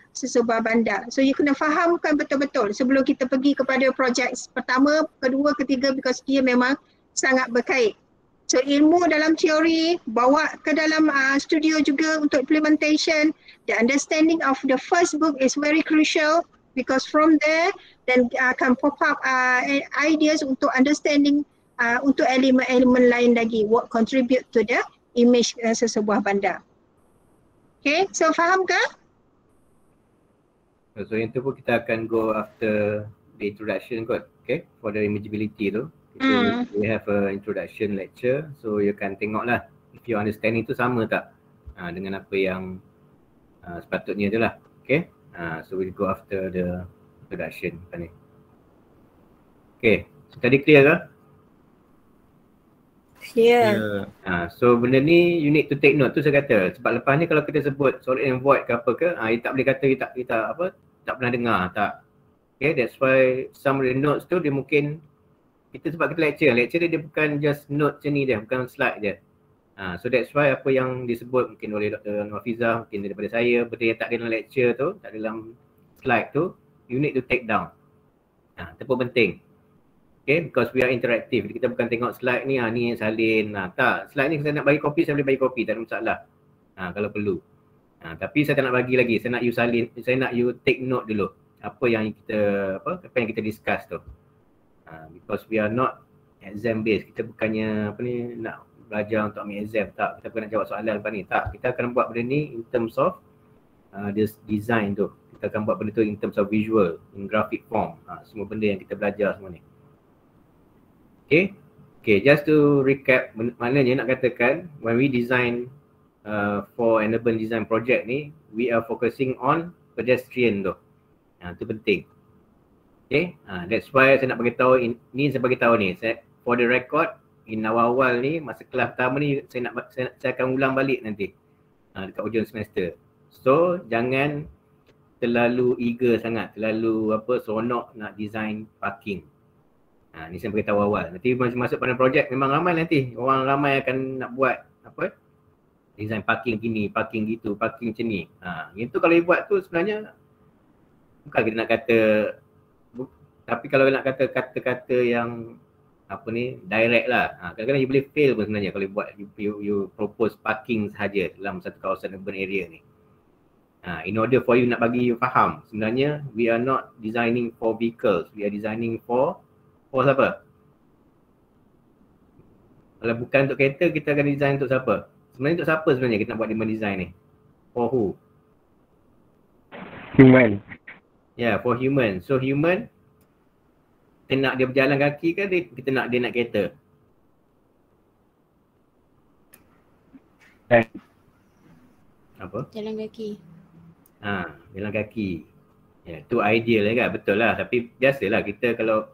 bandar. So you kena fahamkan betul-betul sebelum kita pergi kepada projek pertama, kedua, ketiga, because dia memang sangat berkait. So ilmu dalam teori bawa ke dalam studio juga untuk implementation. The understanding of the first book is very crucial because from there then akan pop up ideas untuk understanding untuk elemen-elemen lain lagi what contribute to the image sesebuah bandar. Okay, so faham ke? So yang tu pun kita akan go after the introduction kot. Okay, for the imageability tu. We have a introduction lecture. So you can tengok lah if your understanding tu sama tak dengan apa yang sepatutnya tu lah. Okay, so we go after the introduction ni. Okay, so tadi clear ke? Clear. So benda ni you need to take note tu saya kata. Sebab lepas ni kalau kita sebut solid and void ke apa ke, you tak boleh kata kita tak pernah dengar tak. Okay, that's why some of the notes tu dia mungkin kita sebab kita lecture dia bukan just note macam ni dia, bukan slide je. So that's why apa yang disebut mungkin oleh Dr. Nafizah, mungkin daripada saya, benda yang tak ada dalam lecture tu, tak ada dalam slide tu, you need to take down. Itu pun penting. Okay, because we are interactive. Kita bukan tengok slide ni, ni yang salin. Tak, slide ni saya nak bagi kopi, saya boleh bagi kopi, tak ada masalah. Kalau perlu. Tapi saya tak nak bagi lagi, saya nak you salin, saya nak you take note dulu. Apa yang kita discuss tu. Because we are not exam based. Kita bukannya nak belajar untuk ambil exam, tak. Kita bukan nak jawab soalan lepas ni, tak. Kita akan buat benda ni in terms of this design tu. Kita akan buat benda tu in terms of visual, in graphic form. Semua benda yang kita belajar semua ni. Okay, just to recap, maknanya nak katakan when we design for an urban design project ni, we are focusing on pedestrian tu. Itu penting. Okay, that's why saya nak beritahu ni, saya beritahu ni, for the record, in awal-awal ni, masa kelas pertama ni, saya akan ulang balik nanti dekat hujung semester. So, jangan terlalu eager sangat, terlalu seronok nak design parking. Ni saya beritahu awal. Nanti masuk pada projek memang ramai nanti. Orang ramai akan nak buat design parking gini, parking gitu, parking macam ni. Yang tu kalau buat tu sebenarnya bukan kita nak kata, tapi kalau nak kata kata-kata yang direct lah. Kadang-kadang you boleh fail pun sebenarnya kalau buat you propose parking sahaja dalam satu kawasan urban area ni. In order for you nak bagi you faham, sebenarnya we are not designing for vehicles, we are designing for siapa? Kalau bukan untuk kereta, kita akan design untuk siapa? Sebenarnya untuk siapa sebenarnya kita nak buat demand design ni? For who? Human. Yeah, for human. So human, kita nak dia berjalan kaki ke kita nak dia nak kereta? Apa? Jalan kaki. Jalan kaki. Ya, tu ideal kan, betul lah. Tapi biasalah kita kalau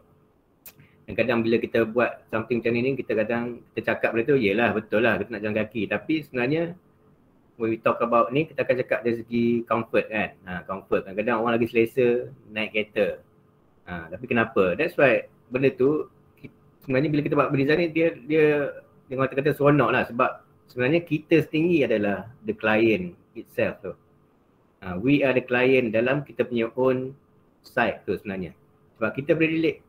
kadang-kadang bila kita buat something macam ni, kita kadang kita cakap benda tu, yelah betul lah kita nak jalan kaki. Tapi sebenarnya when we talk about ni, kita akan cakap dari segi comfort kan. Comfort, kadang-kadang orang lagi selesa naik kereta. Tapi kenapa? That's why benda tu sebenarnya bila kita buat design ni, dia kata seronok lah. Sebab sebenarnya kita sendiri adalah the client itself tu. We are the client dalam kita punya own site tu sebenarnya. Sebab kita boleh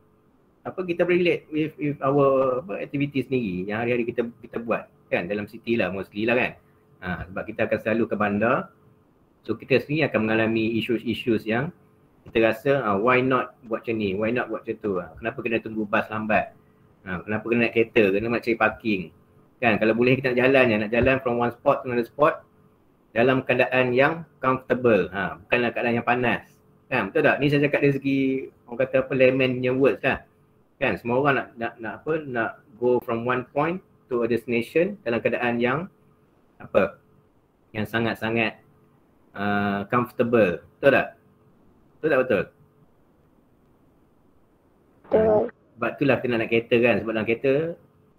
relate with our activity sendiri yang hari-hari kita buat kan dalam city lah, mostly lah kan. Sebab kita akan selalu ke bandar. So kita sendiri akan mengalami issues yang kita rasa why not buat macam ni, why not buat macam tu. Kenapa kena tunggu bas lambat, kenapa kena naik kereta, kena nak cari parking kan. Kalau boleh kita nak jalan from one spot to another spot dalam keadaan yang comfortable, bukanlah keadaan yang panas kan. Betul tak? Ni saya cakap dari segi orang kata laymannya words lah kan. Semua orang nak go from one point to a destination dalam keadaan yang yang sangat-sangat comfortable. Betul tak? Betul tak betul? Betul. Sebab itulah kita nak naik kereta kan. Sebab dalam kereta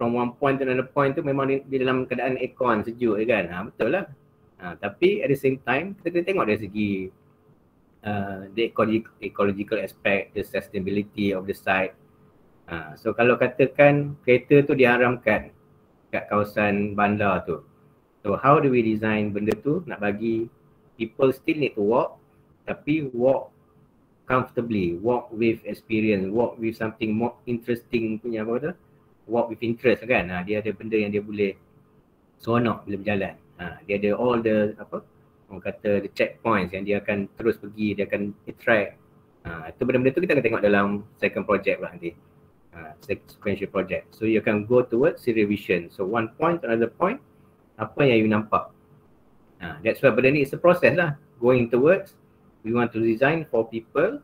from one point to another point tu memang dia dalam keadaan aircon sejuk kan. Betul lah. Tapi at the same time kita kena tengok dari segi the ecological aspect, the sustainability of the site. So kalau katakan kereta tu diharamkan kat kawasan bandar tu, so how do we design benda tu nak bagi people still need to walk, tapi walk comfortably, walk with experience, walk with something more interesting punya walk with interest kan. Dia ada benda yang dia boleh seronok bila berjalan. Dia ada all the orang kata the checkpoints yang dia akan terus pergi, dia akan attract. Itu benda-benda tu kita akan tengok dalam second project lah nanti. Sequential project. So you akan go towards serial vision. So one point to another point, apa yang you nampak That's why benda ni is a process lah. Going towards, we want to design for people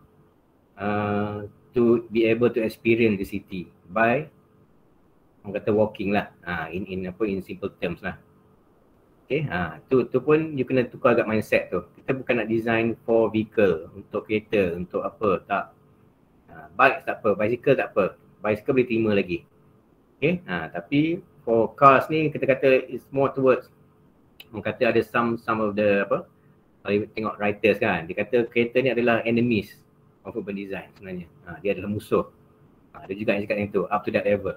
to be able to experience the city by orang kata walking lah, in simple terms lah. Okay, tu pun you kena tukar agak mindset tu. Kita bukan nak design for vehicle, untuk kereta, untuk apa, tak. Bike tak apa, bicycle tak apa. Bicycle boleh terima lagi. Okay, tapi for cars ni kita kata it's more towards, orang kata ada some of the apa, kalau you tengok writers kan, dia kata kereta ni adalah enemies of urban design sebenarnya. Dia adalah musuh. Ada juga yang cakap yang tu, up to that level.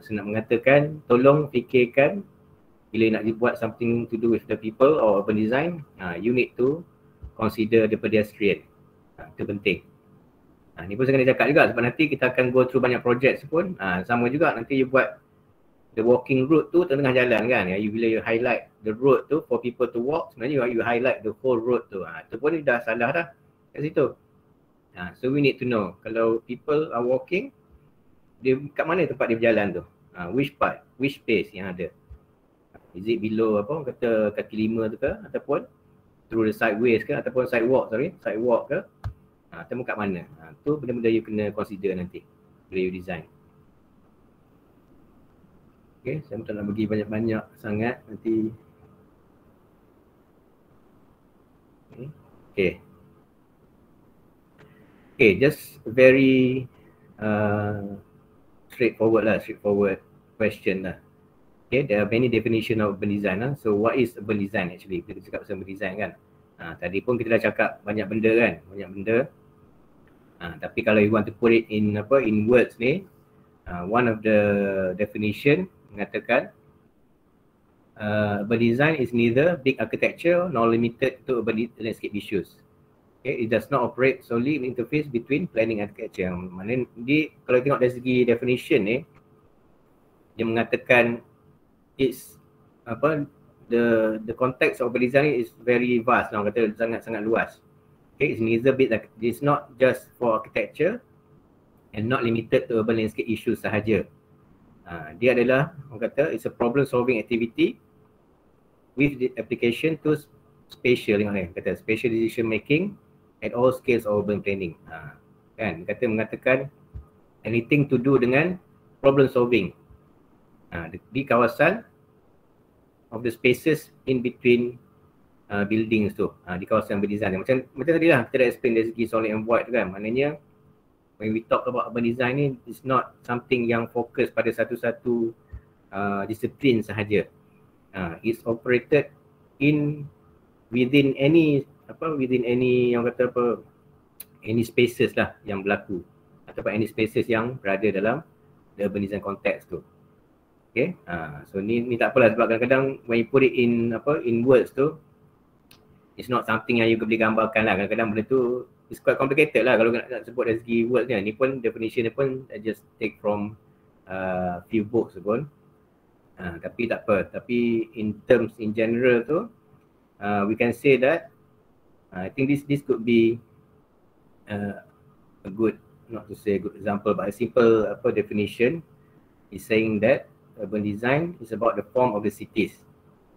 So nak mengatakan, tolong fikirkan bila nak dibuat something to do with the people or urban design, you need to consider the pedestrian. Itu penting. Ni pun saya kena cakap juga sebab nanti kita akan go through banyak project pun. Sama juga nanti you buat the walking route tu tengah jalan kan. Bila you highlight the road tu for people to walk, sebenarnya you highlight the whole road tu. Itu pun dah salah dah kat situ. So we need to know kalau people are walking, dia kat mana tempat dia berjalan tu? Which part, which space yang ada? Is it below apa kata kaki lima tu ke, ataupun through the sideways ke, ataupun sidewalk ke? Temu kat mana? Tu benda-benda you kena consider nanti bila you design. Okay, saya tak nak bagi banyak-banyak sangat nanti. Okay, just very straightforward question lah. Okay, there are many definition of urban design lah. So what is urban design actually? Kita cakap pasal urban design kan. Tadi pun kita dah cakap banyak benda kan, tapi kalau you want to put it in words ni, one of the definition mengatakan urban design is neither big architecture nor limited to urban landscape issues. Okay, it does not operate solely in interface between planning and architecture. Maknanya kalau tengok dari segi definition ni, dia mengatakan it's the context of urban design is very vast, orang kata sangat-sangat luas. Okay, it's not just for architecture and not limited to urban landscape issues sahaja. Dia adalah, orang kata, it's a problem solving activity with the application to spatial, spatial decision making at all scales of urban planning. Kan, mengatakan anything to do dengan problem solving di kawasan of the spaces in between buildings tu, di kawasan berdesign. Macam tadi lah kita dah explain dari segi solid and void tu kan. Maknanya when we talk about urban design ni, it's not something yang fokus pada satu-satu disiplin sahaja. It's operated within any yang kata any spaces lah yang berlaku, ataupun any spaces yang berada dalam the urban design context tu. Okay, so ni tak apalah sebab kadang-kadang when you put it in words tu, it's not something yang you boleh gambarkan lah. Kadang-kadang benda tu it's quite complicated lah kalau nak sebut dari segi words ni. Ni pun definition ni pun I just take from few books pun. Tapi tak apa. Tapi in terms in general tu, we can say that I think this could be a good, not to say a good example, but a simple definition is saying that urban design is about the form of the cities.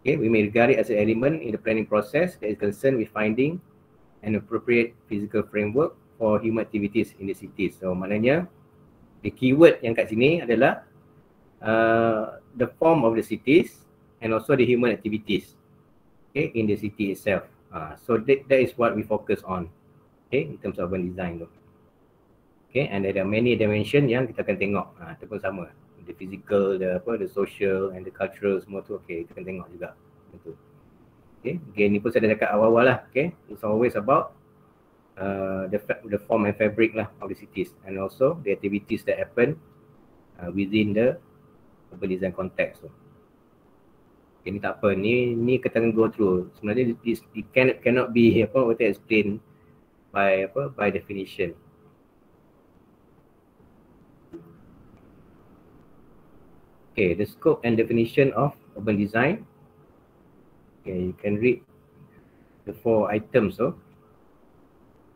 Okay, we may regard it as an element in the planning process that is concerned with finding an appropriate physical framework for human activities in the cities. So maknanya the keyword yang kat sini adalah the form of the cities and also the human activities, okay, in the city itself. So that is what we focus on, okay, in terms of urban design tu. Okay, and there are many dimension yang kita akan tengok. Itu pun sama. The physical, the social and the cultural semua tu, okay, kita akan tengok juga. Betul. Okay, again ni pun saya dah cakap awal-awal lah. Okay, it's always about the form and fabric lah of the cities and also the activities that happen within the urban design context tu. Okay, ni tak apa, ni kita akan go through. Sebenarnya it cannot be explained by definition. Okay, the scope and definition of urban design. Okay, you can read the 4 items. So,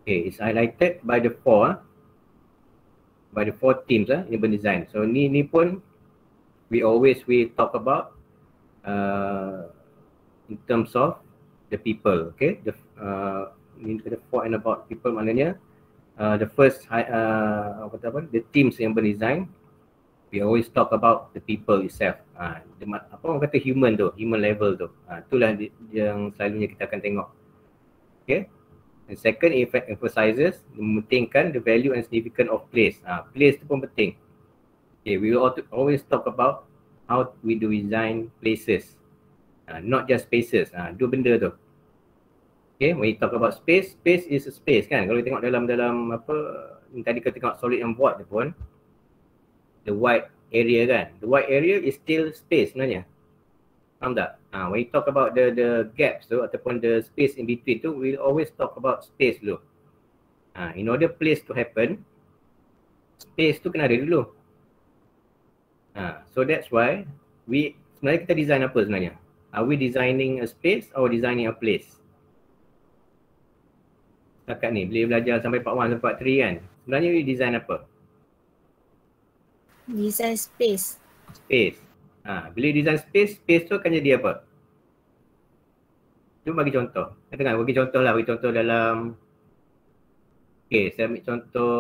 okay, it's highlighted by the 4 themes in urban design. So ni pun we talk about in terms of the people. Okay, the for and about people maknanya the first the teams yang berdesign, we always talk about the people itself. Apa orang kata human tu, human level tu. Itulah yang selalunya kita akan tengok. Okay. And second, emphasizes, mementingkan the value and significance of place. Place tu pun penting. Okay, we will always talk about how we do design places. Not just spaces. Dua benda tu. Okay, when you talk about space, space is a space kan. Kalau kita tengok dalam apa, tadi kita tengok solid yang buat tu pun, the white area kan. The white area is still space sebenarnya. Faham tak? When you talk about the gaps tu ataupun the space in between tu, we'll always talk about space dulu. In order place to happen, space tu kena ada dulu. So that's why sebenarnya kita design apa sebenarnya? Are we designing a space or designing a place? Setakat ni, boleh belajar sampai part 1 sampai part 3 kan? Sebenarnya we design apa? Design space. Space. Bila design space, space tu akan jadi apa? Cuba bagi contoh. Katakan bagi contoh lah, bagi contoh dalam, okay, saya ambil contoh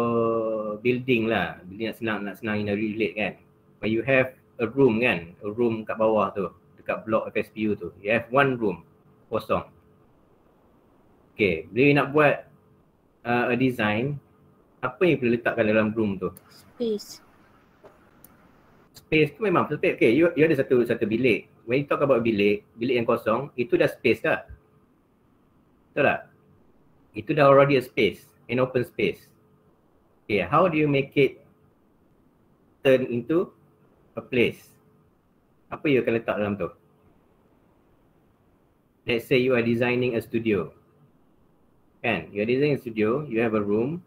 building lah. Building nak senang relate kan. When you have a room kan, a room kat bawah tu, dekat blok FSPU tu, you have one room kosong. Okay, bila you nak buat a design, apa yang perlu letakkan dalam room tu? Space. Space tu memang space. Okay, you ada satu bilik. When you talk about bilik yang kosong, itu dah space dah. Betul tak? Itu dah already a space, an open space. Okay, how do you make it turn into a place? Apa you akan letak dalam tu? Let's say you are designing a studio. Kan? You are designing a studio, you have a room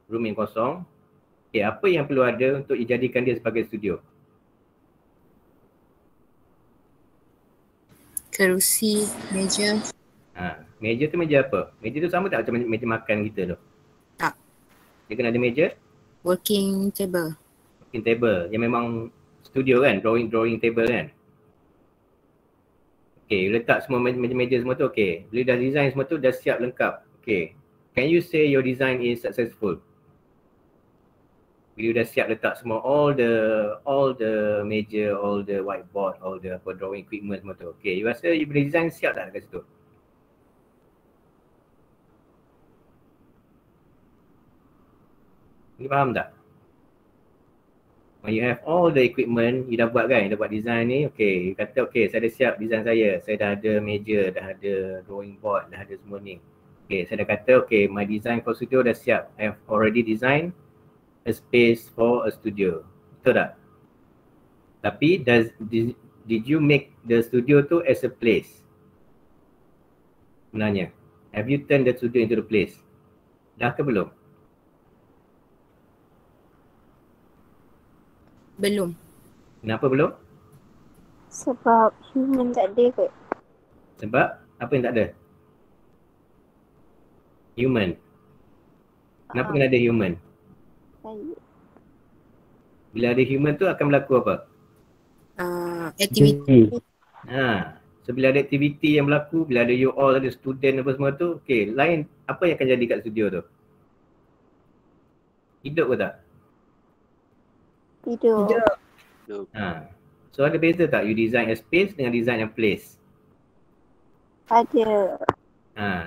yang kosong. Okay, apa yang perlu ada untuk dijadikan dia sebagai studio? Kerusi, meja. Meja tu meja apa? Meja tu sama tak macam meja makan kita tu? Tak. Dia kena ada meja? Working table. Working table. Yang memang studio kan? Drawing table kan? Okay, letak semua meja-meja semua tu, okay. Bila dah design semua tu, dah siap lengkap. Okay. Can you say your design is successful? Bila dah siap letak semua all the meja, all the whiteboard, all the drawing equipment semua tu. Okay, you rasa you boleh design siap tak dekat situ? Ni faham tak? When you have all the equipment, you dah buat kan, you dah buat design ni, okay, you kata okay, saya dah siap design saya dah ada meja, dah ada drawing board, dah ada semua ni. Okay, saya dah kata okay, my design for studio dah siap. I have already designed a space for a studio. Betul tak? Tapi did you make the studio tu as a place? Sebenarnya, have you turned the studio into the place? Dah ke belum? Belum. Kenapa belum? Sebab human tak ada kot. Sebab apa yang tak ada? Human. Kenapa kena ada human? Baik. Bila ada human tu akan berlaku apa? Aktiviti. So bila ada aktiviti yang berlaku, bila ada you all, ada student apa semua tu, okay, lain apa yang akan jadi kat studio tu? Hidup ke tak? Tidur. So ada beza tak you design a space dengan design a place? Ada.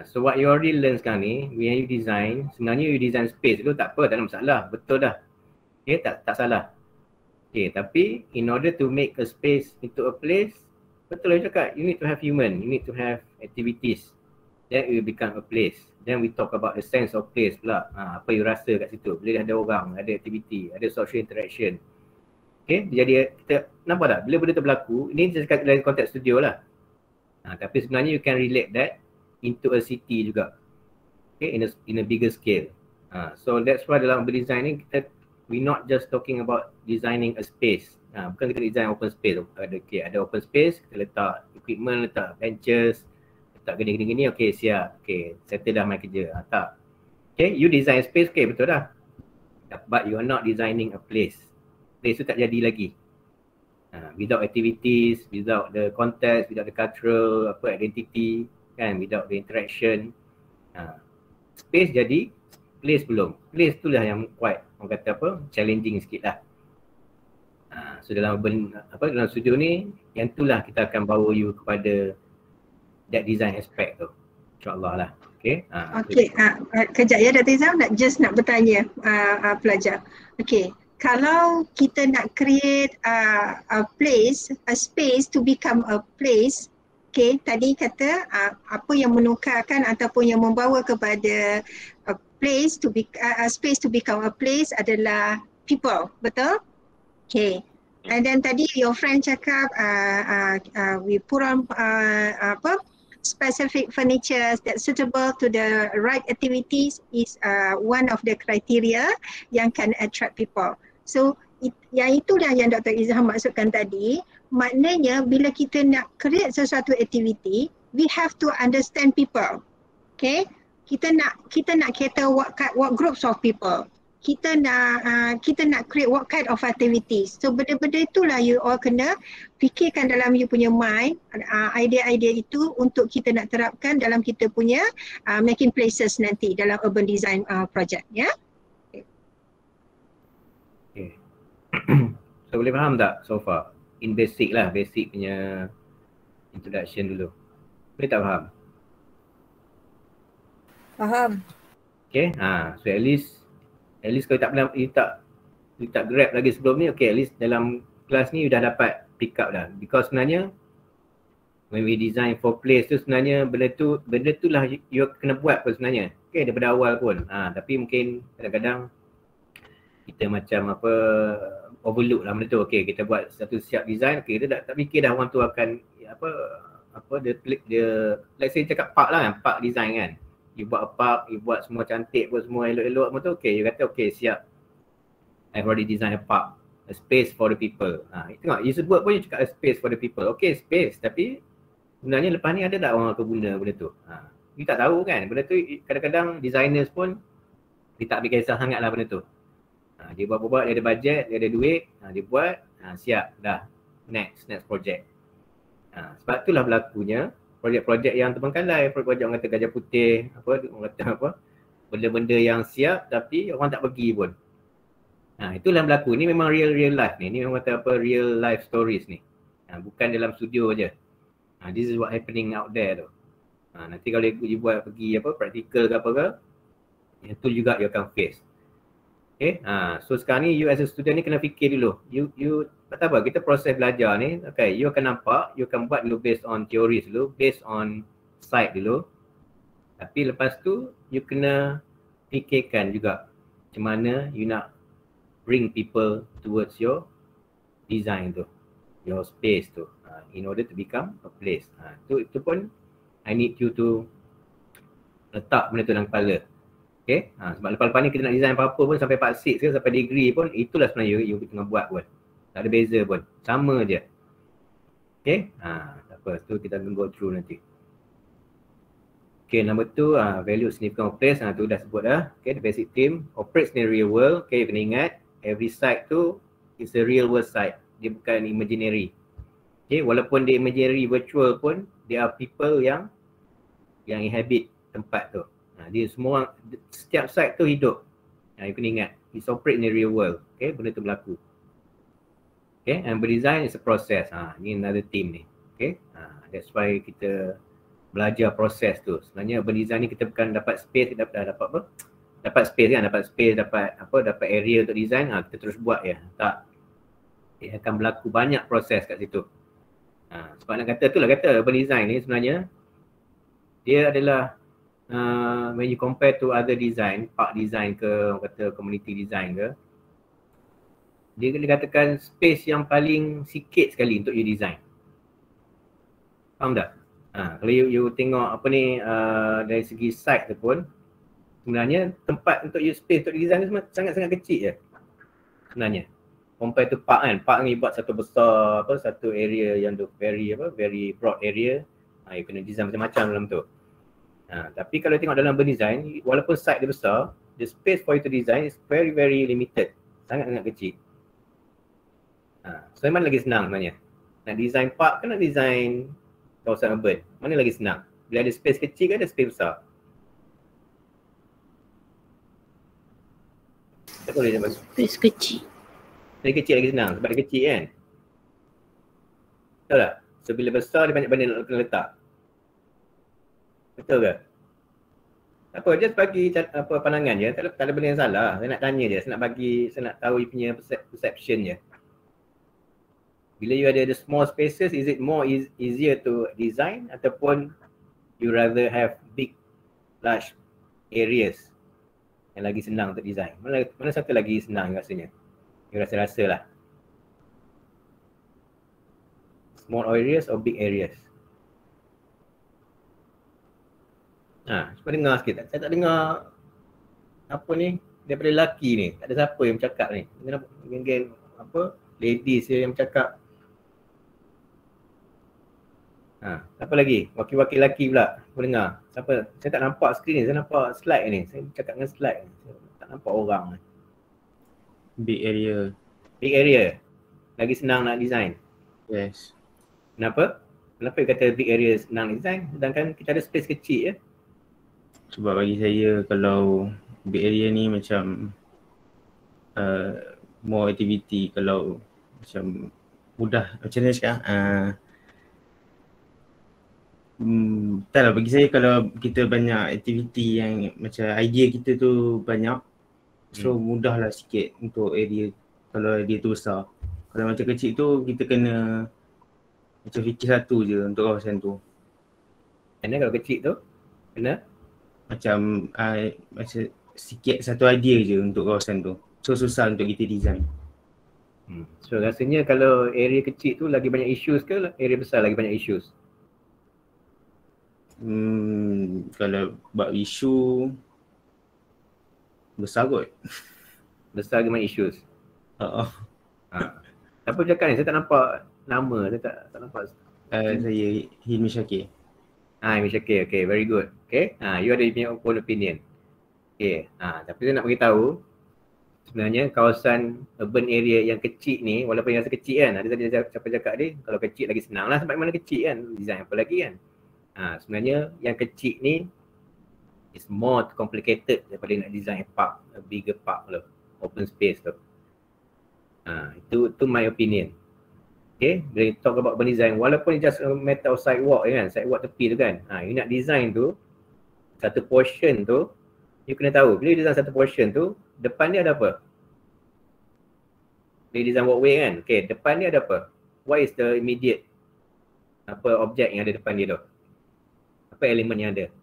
So what you already learn sekarang ni, when you design, sebenarnya you design space tu tak apa, tak ada masalah, betul dah. Okay, tak salah. Okay, tapi in order to make a space into a place, betul lah cakap, you need to have human, you need to have activities. Then it will become a place. Then we talk about the sense of place pula. Apa you rasa kat situ, bila ada orang, ada activity, ada social interaction. Okay, jadi kita nampak tak, bila benda tu berlaku, ini cakap dalam konteks studio lah. Tapi sebenarnya you can relate that into a city juga. Okay, in a bigger scale. So that's why dalam berdesign ni we not just talking about designing a space. Bukan kita design open space. Ada open space, kita letak equipment, letak benches, letak gini-gini, okay siap. Okay, settle dah main kerja. Tak. Okay, you design space, okay betul dah. But you are not designing a place. Place tu tak jadi lagi. Without activities, without the context, without the cultural identity, kan, without the interaction. Space jadi, place belum. Place tu lah yang quite, orang kata apa, challenging sikit lah. So dalam dalam studio ni, yang tu lah kita akan bawa you kepada that design aspect tu. InsyaAllah lah. Okay. Kejap ya Dr. Izam, nak bertanya pelajar. Okay. Kalau kita nak create a space to become a place, okay, tadi kata apa yang menukarkan ataupun yang membawa kepada a space to become a place adalah people, betul? Okay. And then tadi your friend cakap we put on specific furniture that suitable to the right activities is one of the criteria yang can attract people. So yang itulah yang Dr. Izham maksudkan tadi, maknanya bila kita nak create sesuatu aktiviti, we have to understand people. Okay? Kita nak cater what groups of people. Kita nak create what kind of activities. So benda-benda itulah you all kena fikirkan dalam you punya mind, idea-idea itu untuk kita nak terapkan dalam kita punya making places nanti dalam urban design project, ya. Okay. So boleh faham tak so far? In basic lah, basic punya introduction dulu. Boleh tak faham? Faham. Okay, so at least kalau you tak grab lagi sebelum ni, okay, at least dalam kelas ni you dah dapat pick up dah. Because sebenarnya when we design for place tu sebenarnya benda tu lah you kena buat pun sebenarnya. Okay, daripada awal pun. Tapi mungkin kadang-kadang kita macam overlook lah benda tu. Okay, kita buat satu siap design, okay, kita tak fikir dah orang tu akan dia let's say cakap park lah kan, park design kan. You buat park, you buat semua cantik pun, semua elok-elok semua tu, okay, you kata okay siap, I've already designed a park, a space for the people. Tengok, you sebut pun you cakap a space for the people. Okay, space, tapi sebenarnya lepas ni ada tak orang akan guna benda tu? You tak tahu kan, benda tu kadang-kadang designers pun dia tak ambil kisah sangat lah benda tu. Dia buat-buat, dia ada bajet, dia ada duit, dia buat, siap, dah, next project. Sebab itulah berlakunya projek-projek yang terbengkalai, projek orang kata Gajah Putih, orang kata benda-benda yang siap tapi orang tak pergi pun. Itulah berlaku. Ni memang real life ni. Ni memang kata real life stories ni. Bukan dalam studio aje. This is what happening out there tu. Nanti kalau you buat pergi practical ke apa ke, itu juga you akan face. Okay, so sekarang ni you as a student ni kena fikir dulu. You tak apa, kita proses belajar ni, okay, you akan nampak, you akan buat dulu based on theories dulu, based on site dulu. Tapi lepas tu, you kena fikirkan juga macam mana you nak bring people towards your design tu, your space tu, in order to become a place. Itu pun I need you to letak benda tu dalam kepala. Okay, sebab lepas-lepas ni kita nak design apa-apa pun sampai part 6 ke, sampai degree pun, itulah sebenarnya you tengah buat pun. Tak ada beza pun, sama je. Okay, tak apa, tu kita akan go through nanti. Okay, number 2, value significant of place, tu dah sebut dah. Okay, the basic theme, operates in the real world. Okay, kena ingat, every site tu is a real world site, dia bukan imaginary. Okay, walaupun dia imaginary virtual pun, there are people yang inhabit tempat tu. Dia semua, setiap site tu hidup. You kena ingat, it's operate in the real world. Okay, benda tu berlaku. Okay, and berdesign is a process. Ni another theme ni. Okay, that's why kita belajar proses tu. Sebenarnya berdesign ni kita bukan dapat space, kita dapat apa? Dapat space kan, dapat area untuk design, kita terus buat ya. Tak. Dia akan berlaku banyak proses kat situ. Sebab nak kata itulah kata berdesign ni sebenarnya dia adalah when you compare to other design, park design ke, orang kata community design ke, dia katakan space yang paling sikit sekali untuk you design. Faham tak? Kalau you tengok dari segi site tu pun, sebenarnya tempat untuk you space untuk design tu sangat-sangat kecil je sebenarnya. Compare to park kan, park ni buat satu besar, satu area yang very broad area, you kena design macam-macam dalam tu. Tapi kalau tengok dalam berdesign, walaupun site dia besar, the space for you to design is very very limited, sangat-sangat kecil. So mana lagi senang sebenarnya? Nak design park ke nak design kawasan urban? Mana lagi senang? Bila ada space kecil kan ada space besar. Tak boleh dia masuk. Space kecil. Lagi kecil lagi senang sebab dia kecil kan. Betul tak? So bila besar dia banyak benda nak kena letak. Betul ke? Tak apa, just bagi pandangan je. Tak ada benda yang salah. Saya nak tanya je. Saya nak tahu you punya perception je. Bila you ada the small spaces, is it more easier to design ataupun you rather have big, large areas yang lagi senang untuk design? Mana satu lagi senang rasanya? You rasa-rasa lah. Small areas or big areas? Cuba dengar sikit tak? Saya tak dengar apa ni daripada lelaki ni. Tak ada siapa yang bercakap ni. Mungkin ladies yang bercakap. Siapa lagi? Wakil-wakil lelaki pula. Cuba dengar. Siapa? Saya tak nampak skrin ni. Saya nampak slide ni. Saya bercakap dengan slide ni. Saya tak nampak orang ni. Big area. Big area. Lagi senang nak design. Yes. Kenapa? Kenapa you kata big area senang design sedangkan kita ada space kecil je? Sebab bagi saya kalau big area ni macam more activity, kalau macam mudah macam mana cakap tak lah, bagi saya kalau kita banyak aktiviti yang macam idea kita tu banyak, so mudahlah sikit untuk area kalau area tu besar. Kalau macam kecil tu kita kena macam fikir satu je untuk kawasan tu. Kena kalau kecil tu kena macam sikit satu idea je untuk kawasan tu. So susah untuk kita design. So rasanya kalau area kecil tu lagi banyak issues ke area besar lagi banyak issues? Kalau bab isu besar kot. Besar lagi banyak issues. Apa cakap ni? Saya tak nampak nama. Saya tak nampak. Saya Hilmi Syakir. Hilmi Syakir. Okay, very good. Okay, you ada punya own opinion. Okay, tapi saya nak beritahu sebenarnya kawasan urban area yang kecil ni walaupun yang rasa kecil kan, ada tadi siapa cakap ni kalau kecil lagi senang lah sebab mana kecil kan, design apa lagi kan. Sebenarnya yang kecil ni is more complicated daripada nak design park, a bigger park tu, open space tu. Itu my opinion. Okay, bila you talk about urban design, walaupun just a matter of sidewalk kan, sidewalk tepi tu kan, you nak design tu, satu portion tu, you kena tahu, bila you design satu portion tu, depan dia ada apa? Bila you design walkway kan, okay, depan dia ada apa? What is the immediate objek yang ada depan dia tu? Apa elemen yang ada?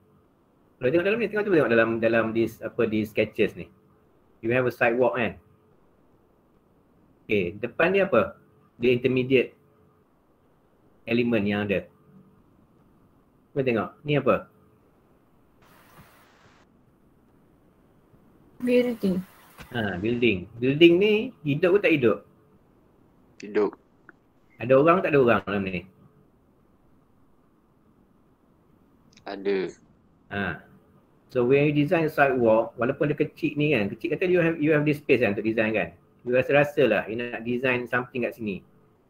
Kalau tengok dalam ni, tengok dalam this sketches ni. You have a sidewalk kan? Okay, depan dia apa? The intermediate elemen yang ada. Cuba tengok, ni apa? Building. Building. Building ni hidup ke tak hidup? Hidup. Ada orang tak ada orang dalam ni? Ada. So when you design sidewalk, walaupun dia kecil ni kan, kecil kata you have this space kan untuk design kan. You rasa-rasa lah you nak design something kat sini,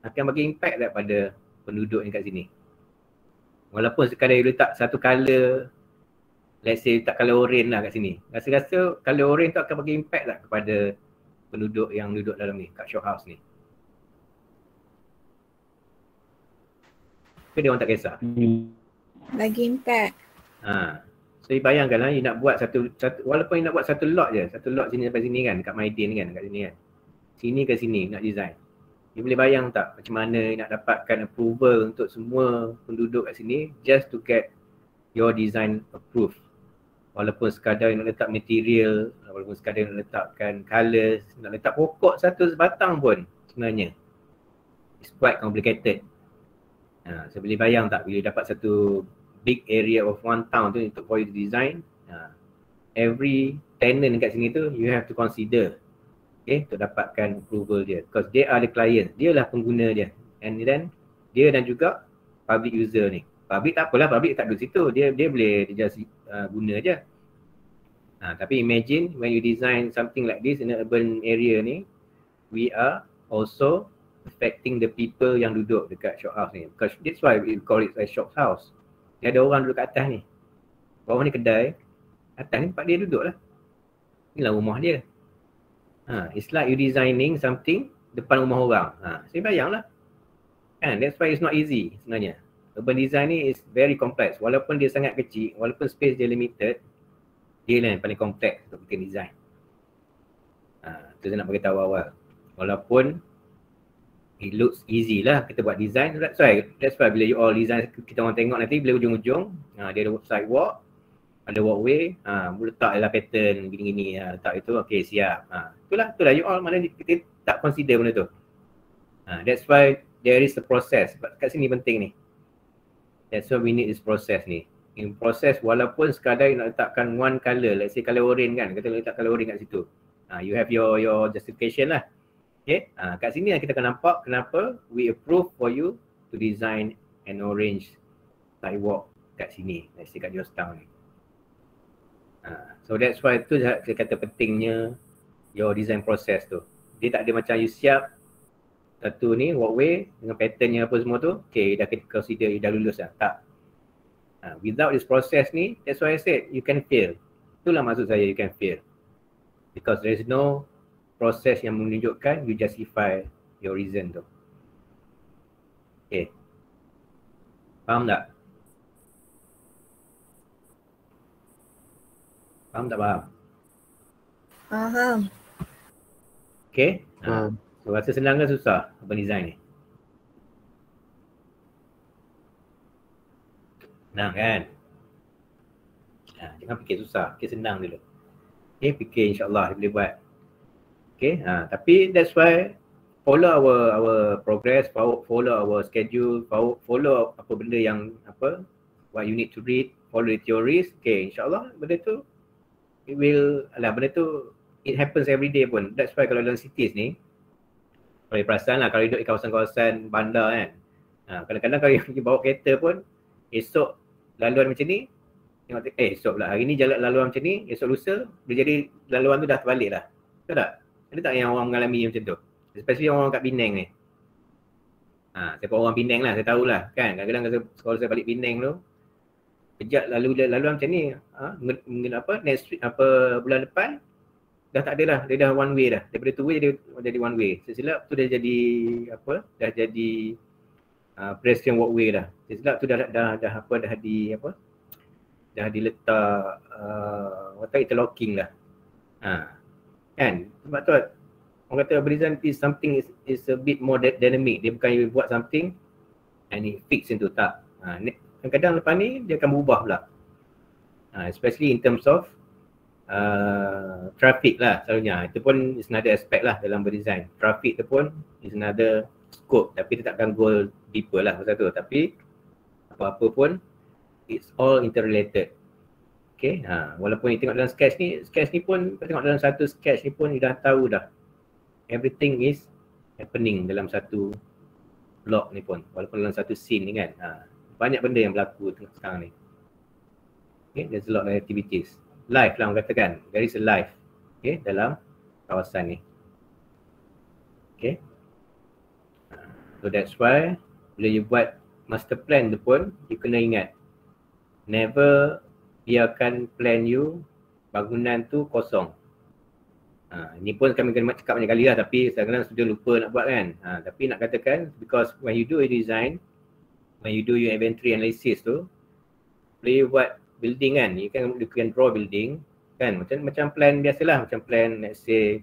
akan bagi impact tak pada penduduk yang kat sini. Walaupun sekadar you letak satu colour, let's say letak colour orange lah kat sini, rasa-rasa colour orange tu akan bagi impact tak kepada penduduk yang duduk dalam ni, kat shop house ni? Ke dia orang tak kisah? Bagi impact. So you bayangkanlah you nak buat satu walaupun you nak buat satu lot je, satu lot sini sampai sini kan, kat Maidin kan, kat sini kan. Sini ke sini nak design. You boleh bayang tak macam mana you nak dapatkan approval untuk semua penduduk kat sini just to get your design approved. Walaupun sekadar you nak letak material, walaupun sekadar you nak letakkan colours, nak letak pokok satu sebatang pun sebenarnya it's quite complicated. So boleh bayang tak bila you dapat satu big area of one town tu untuk for you to design, every tenant kat sini tu you have to consider, okay, untuk dapatkan approval dia, because they are the client, dia lah pengguna dia, and then dia dan juga public user ni. Public tak apalah, public tak duduk situ, dia boleh just guna je. Tapi imagine when you design something like this in an urban area ni, we are also affecting the people yang duduk dekat shop house ni, because that's why we call it a shop house. Dia ada orang duduk kat atas ni. Bawah ni kedai, atas ni tempat dia duduk lah. Inilah rumah dia. It's like you designing something depan rumah orang. Saya bayanglah. Kan, that's why it's not easy sebenarnya. Urban design ni is very complex. Walaupun dia sangat kecil, walaupun space dia limited, dia lah yang paling kompleks untuk bikin design. Itu saya nak beritahu awal. Walaupun it looks easy lah kita buat design. That's why bila you all design, kita orang tengok nanti bila ujung-ujung, dia ada sidewalk, ada walkway, letak lah pattern gini-gini, letak itu, okay siap. Itulah you all mana kita tak consider benda tu. That's why there is a process. Kat sini penting ni. That's why we need this process ni. In process walaupun sekadar nak letakkan one colour, let's say colour orange kan, kita letak colour orange kat situ. You have your justification lah. Okay, kat sini lah kita akan nampak kenapa we approve for you to design an orange sidewalk kat sini, let's say kat Georgetown ni. So that's why tu saya kata pentingnya your design process tu. Dia tak ada macam you siap satu ni walkway dengan patternnya apa semua tu, okay dah kita consider you dah lulus lah. Tak. Without this process ni, that's why I said you can fail. Itulah maksud saya you can fail. Because there is no proses yang menunjukkan you justify your reason tu. Okay. Faham tak? Faham tak faham? Faham. Okay. So rasa senang ke susah urban design ni? Senang kan? Jangan fikir susah, fikir senang dulu. Okay, fikir insyaAllah boleh buat. Okay, tapi that's why follow our progress, follow our schedule, follow apa benda yang what you need to read, follow the theories. Okay, insyaAllah benda tu benda tu it happens every day pun. That's why kalau dalam cities ni, kalau perasan lah, kalau duduk di kawasan-kawasan bandar kan, kadang-kadang kalau you bawa kereta pun, esok laluan macam ni, tengok esok pula, hari ni jalan laluan macam ni, esok lusa, dia jadi laluan tu dah terbalik lah. Betul tak? Ada tak yang orang mengalami macam tu? Especially orang kat Penang ni. Saya orang Penang lah, saya tahulah kan. Kadang-kadang kalau saya balik Penang tu, kejap laluan macam ni, next week, bulan depan, dah tak ada lah, dia dah one way dah. Daripada two way jadi one way. Silap tu dah jadi dah jadi pedestrian walkway dah. Silap tu dah diletak interlocking lah. Kan? Sebab tu orang kata urban is something is a bit more dynamic. Dia bukan you buat something and it fix into tak. Kadang-kadang lepas ni dia akan berubah pula. Especially in terms of traffic lah selalunya. Itu pun is another aspect lah dalam berdesign. Traffic tu pun is another scope, tapi dia takkan go deeper lah pasal tu. Tapi apa-apa pun it's all interrelated. Okay, walaupun you tengok dalam sketch ni pun, tengok dalam satu sketch ni pun you dah tahu dah everything is happening dalam satu block ni pun, walaupun dalam satu scene ni kan. Banyak benda yang berlaku sekarang ni. Okay, there's a lot of activities. Live lah orang katakan, there is a life, okay, dalam kawasan ni. Okay, so that's why bila you buat master plan tu pun, you kena ingat never biarkan plan you bangunan tu kosong. Ni pun kami kena cakap banyak kali lah, tapi kadang-kadang sudah lupa nak buat kan. Tapi nak katakan, because when you do a design, when you do your inventory analysis tu, bila you buat building kan, you can draw building kan, macam plan biasalah, macam plan, let's say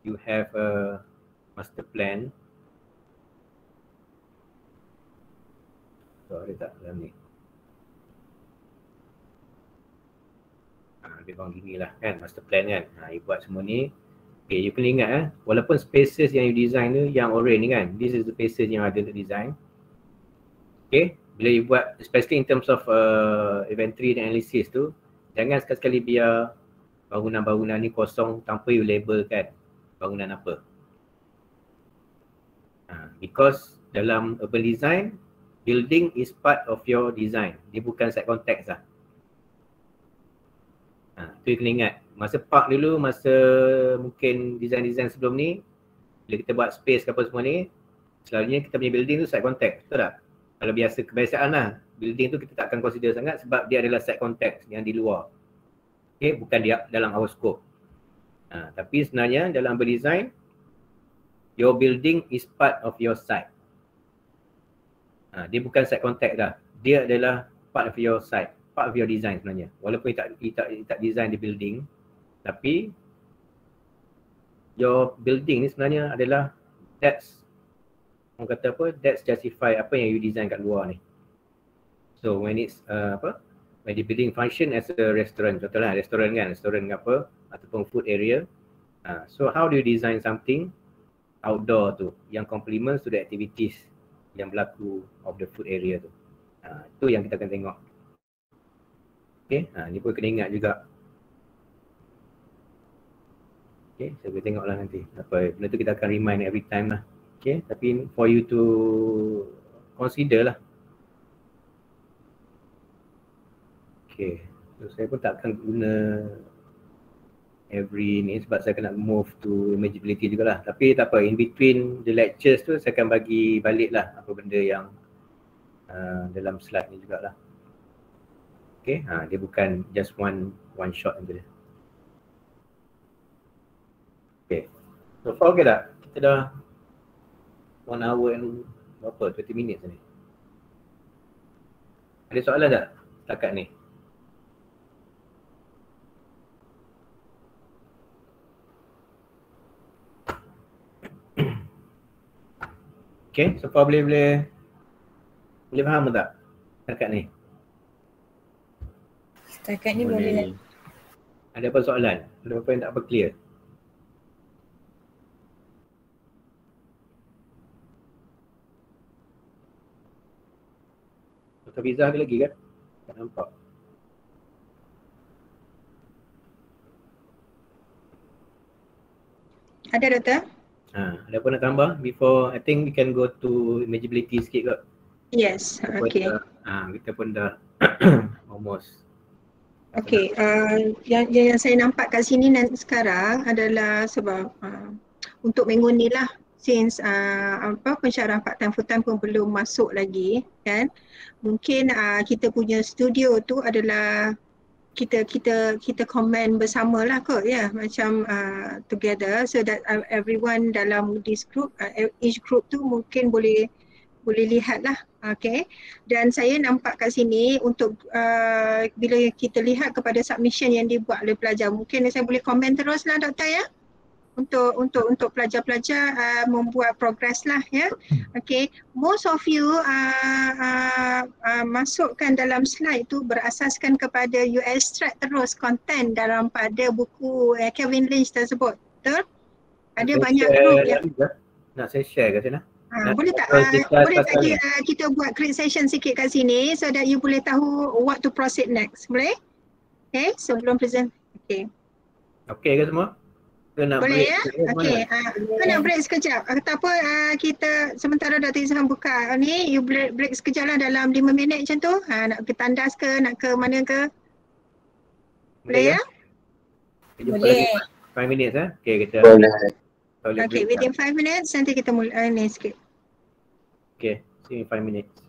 you have a master plan. So ada tak dalam ni? Lebih kurang gini lah kan, master plan kan. You buat semua ni. Okay, you kena ingat walaupun spaces yang you design tu yang orange ni kan, this is the spaces yang ada untuk design. Okay, bila you buat, especially in terms of inventory dan analysis tu, jangan sekali-sekali biar bangunan-bangunan ni kosong tanpa you label kan bangunan apa. Because dalam urban design, building is part of your design. Dia bukan side context lah. Tu you kena ingat. Masa park dulu, masa mungkin design-design sebelum ni, bila kita buat space ke apa semua ni, selalunya kita punya building tu side context, betul tak? Kalau biasa kebiasaan lah, Building tu kita tak akan consider sangat sebab dia adalah site context yang di luar. Okay, bukan dia dalam our scope. Tapi sebenarnya dalam berdesign, your building is part of your site. Dia bukan site context dah. Dia adalah part of your site, part of your design sebenarnya. Walaupun tak design the building, tapi your building ni sebenarnya adalah that's justify apa yang you design kat luar ni. So when it's when the building function as a restaurant, contohlah restoran apa ataupun food area. So how do you design something outdoor tu yang complements to the activities yang berlaku of the food area tu. Itu yang kita akan tengok. Okay, ni pun kena ingat juga. Okay, saya boleh tengoklah nanti. Benda tu kita akan remind every time lah. Okay, tapi for you to consider lah. Okay, so saya pun tak akan guna every ni sebab saya kena move to imageability jugalah. Tapi tak apa, in between the lectures tu saya akan bagi balik lah apa benda yang dalam slide ni jugalah. Okay, dia bukan just one shot je. Okay, so far okay tak? Kita dah 1 hour and berapa? 20 minit ni. Ada soalan tak setakat ni? Okay, so far boleh faham tak setakat ni? Setakat ni boleh. Ada apa soalan? Ada apa yang tak apa clear? Dr. Fiza ada lagi kan? Tak nampak. Ada doktor? Ada apa nak tambah? Before, I think we can go to imageability sikit kot. Yes, okay. Kita pun dah almost. Okay, yang saya nampak kat sini sekarang adalah sebab untuk minggu ni lah, since pensyarah part time full time pun belum masuk lagi kan. Mungkin kita punya studio tu adalah kita comment bersama lah kot ya, macam together so that everyone dalam this group, each group tu mungkin boleh lihat lah. Okay, dan saya nampak kat sini untuk bila kita lihat kepada submission yang dibuat oleh pelajar, mungkin saya boleh komen terus lah doktor ya, untuk pelajar-pelajar membuat progress lah ya. Okay, most of you masukkan dalam slide tu berasaskan kepada you extract terus content dalam pada buku Kevin Lynch tersebut, betul? Ada banyak group yang nak saya share kat sana. Boleh tak kita buat create session sikit kat sini so that you boleh tahu what to proceed next, boleh? Okay, sebelum present. Okay. Okay ke semua? Boleh ya? Okay, kita nak break sekejap. Ataupun kita sementara Dr. Izhan buka ni, you break sekejap lah dalam 5 minit macam tu. Nak ke tandas ke, nak ke mana ke? Boleh ya? Boleh. 5 minit Okay, kita Boleh. Okay, within 5 minutes nanti kita mulai ni sikit. Okay, see you in 5 minutes.